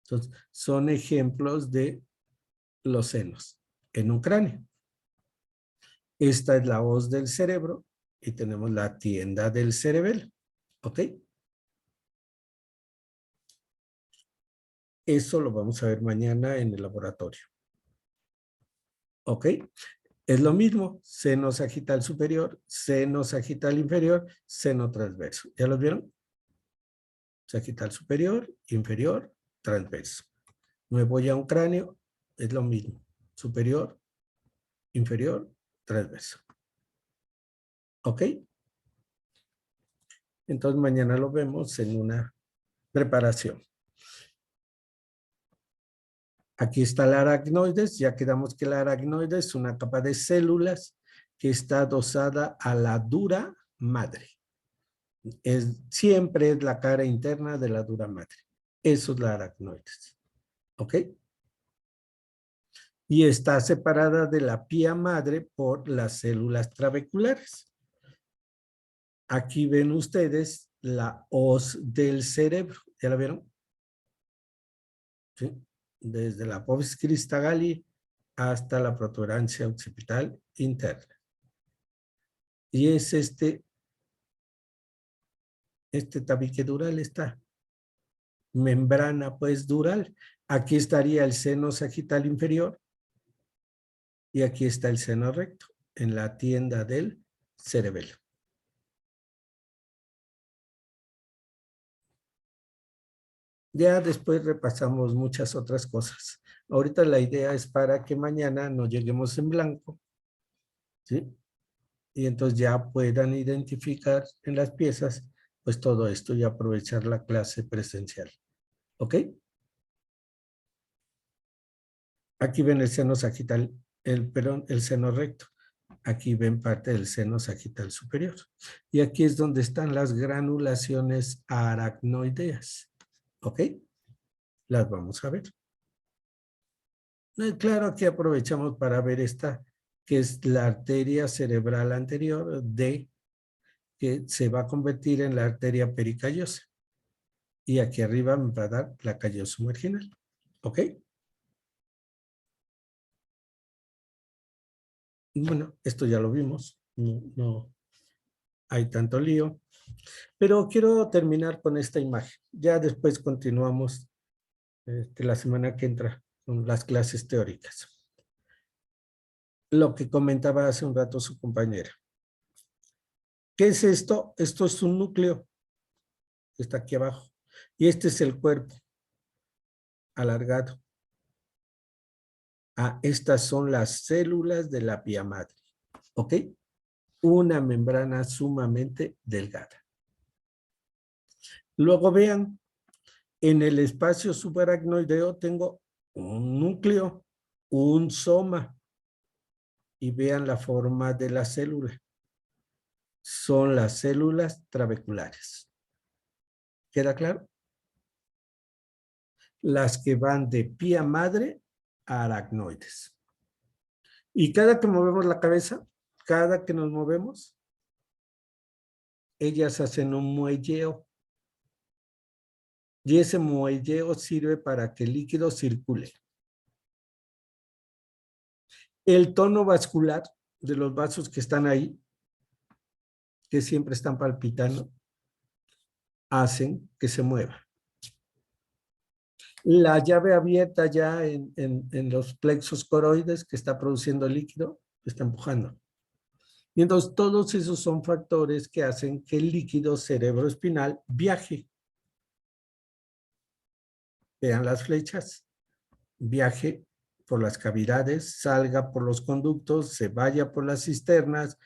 A: Entonces, son ejemplos de los senos en un cráneo. Esta es la hoz del cerebro y tenemos la tienda del cerebelo. ¿Ok? Eso lo vamos a ver mañana en el laboratorio. ¿Ok? Es lo mismo, seno sagital superior, seno sagital inferior, seno transverso. ¿Ya los vieron? Sagital superior, inferior, transverso. Me voy a un cráneo, es lo mismo. Superior, inferior, transverso. ¿Ok? Entonces mañana lo vemos en una preparación. Aquí está la aracnoides, ya quedamos que la aracnoides es una capa de células que está adosada a la dura madre. Siempre es la cara interna de la dura madre. Eso es la aracnoides. ¿Ok? Y está separada de la pía madre por las células trabeculares. Aquí ven ustedes la hoz del cerebro. ¿Ya la vieron? ¿Sí? Desde la apófisis cristagali hasta la protuberancia occipital interna. Y es este tabique dural está. Membrana pues dural. Aquí estaría el seno sagital inferior y aquí está el seno recto en la tienda del cerebelo. Ya después repasamos muchas otras cosas. Ahorita la idea es para que mañana no lleguemos en blanco, ¿sí? Y entonces ya puedan identificar en las piezas, pues todo esto y aprovechar la clase presencial. ¿Ok? Aquí ven el seno sagital, el seno recto. Aquí ven parte del seno sagital superior. Y aquí es donde están las granulaciones aracnoideas. ¿Ok? Las vamos a ver. Claro, aquí aprovechamos para ver esta, que es la arteria cerebral anterior D, que se va a convertir en la arteria pericallosa. Y aquí arriba me va a dar la calloso marginal. ¿Ok? Bueno, esto ya lo vimos. No hay tanto lío. Pero quiero terminar con esta imagen. Ya después continuamos la semana que entra con las clases teóricas. Lo que comentaba hace un rato su compañera. ¿Qué es esto? Esto es un núcleo. Está aquí abajo. Y este es el cuerpo alargado. Estas son las células de la pía madre. ¿Ok? Una membrana sumamente delgada. Luego vean, en el espacio subaracnoideo tengo un núcleo, un soma, y vean la forma de la célula. Son las células trabeculares. ¿Queda claro? Las que van de pía madre a aracnoides. Y cada que movemos la cabeza, cada que nos movemos, ellas hacen un muelleo. Y ese muelleo sirve para que el líquido circule. El tono vascular de los vasos que están ahí, que siempre están palpitando, hacen que se mueva. La llave abierta ya en los plexos coroides que está produciendo líquido, está empujando. Y entonces todos esos son factores que hacen que el líquido cerebroespinal viaje. Vean las flechas. Viaje por las cavidades, salga por los conductos, se vaya por las cisternas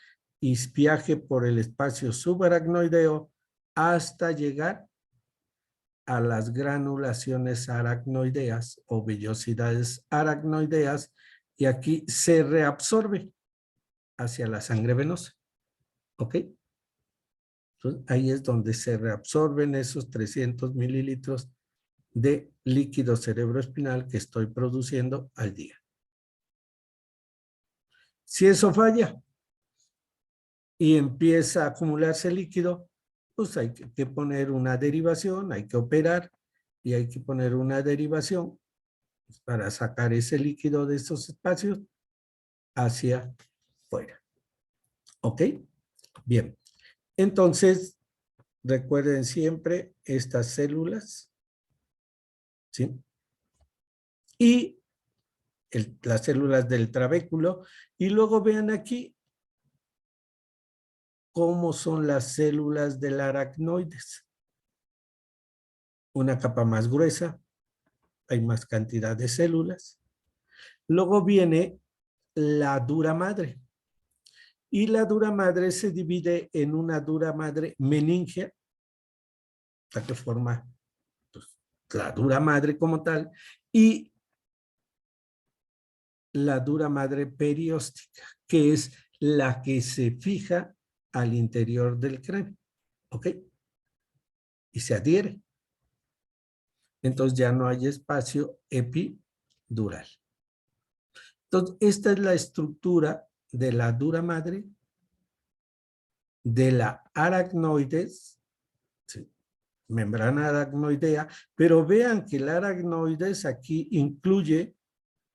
A: y viaje por el espacio subaracnoideo hasta llegar a las granulaciones aracnoideas o vellosidades aracnoideas y aquí se reabsorbe hacia la sangre venosa. ¿Ok? Entonces, ahí es donde se reabsorben esos 300 mililitros de líquido cerebroespinal que estoy produciendo al día. Si eso falla y empieza a acumularse líquido, pues hay que poner una derivación, hay que operar y hay que poner una derivación para sacar ese líquido de esos espacios hacia fuera. ¿Ok? Bien. Entonces, recuerden siempre estas células, ¿sí? Y las células del trabéculo. Y luego vean aquí cómo son las células del aracnoides. Una capa más gruesa, hay más cantidad de células. Luego viene la dura madre. Y la dura madre se divide en una dura madre meningia, la que forma pues, la dura madre como tal, y la dura madre perióstica, que es la que se fija al interior del cráneo. ¿Ok? Y se adhiere. Entonces ya no hay espacio epidural. Entonces, esta es la estructura de la dura madre, de la aracnoides, ¿sí? Membrana aracnoidea, pero vean que la aracnoides aquí incluye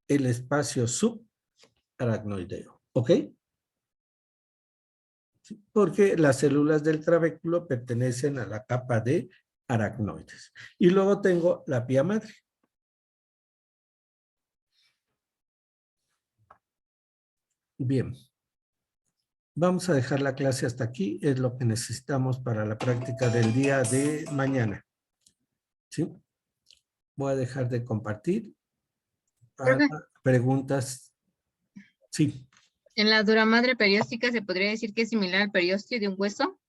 A: el espacio subaracnoideo, ¿ok? ¿Sí? Porque las células del trabéculo pertenecen a la capa de aracnoides. Y luego tengo la pía madre. Bien. Vamos a dejar la clase hasta aquí. Es lo que necesitamos para la práctica del día de mañana. ¿Sí? Voy a dejar de compartir para preguntas. Sí.
B: En la dura madre perióstica se podría decir que es similar al periósteo de un hueso.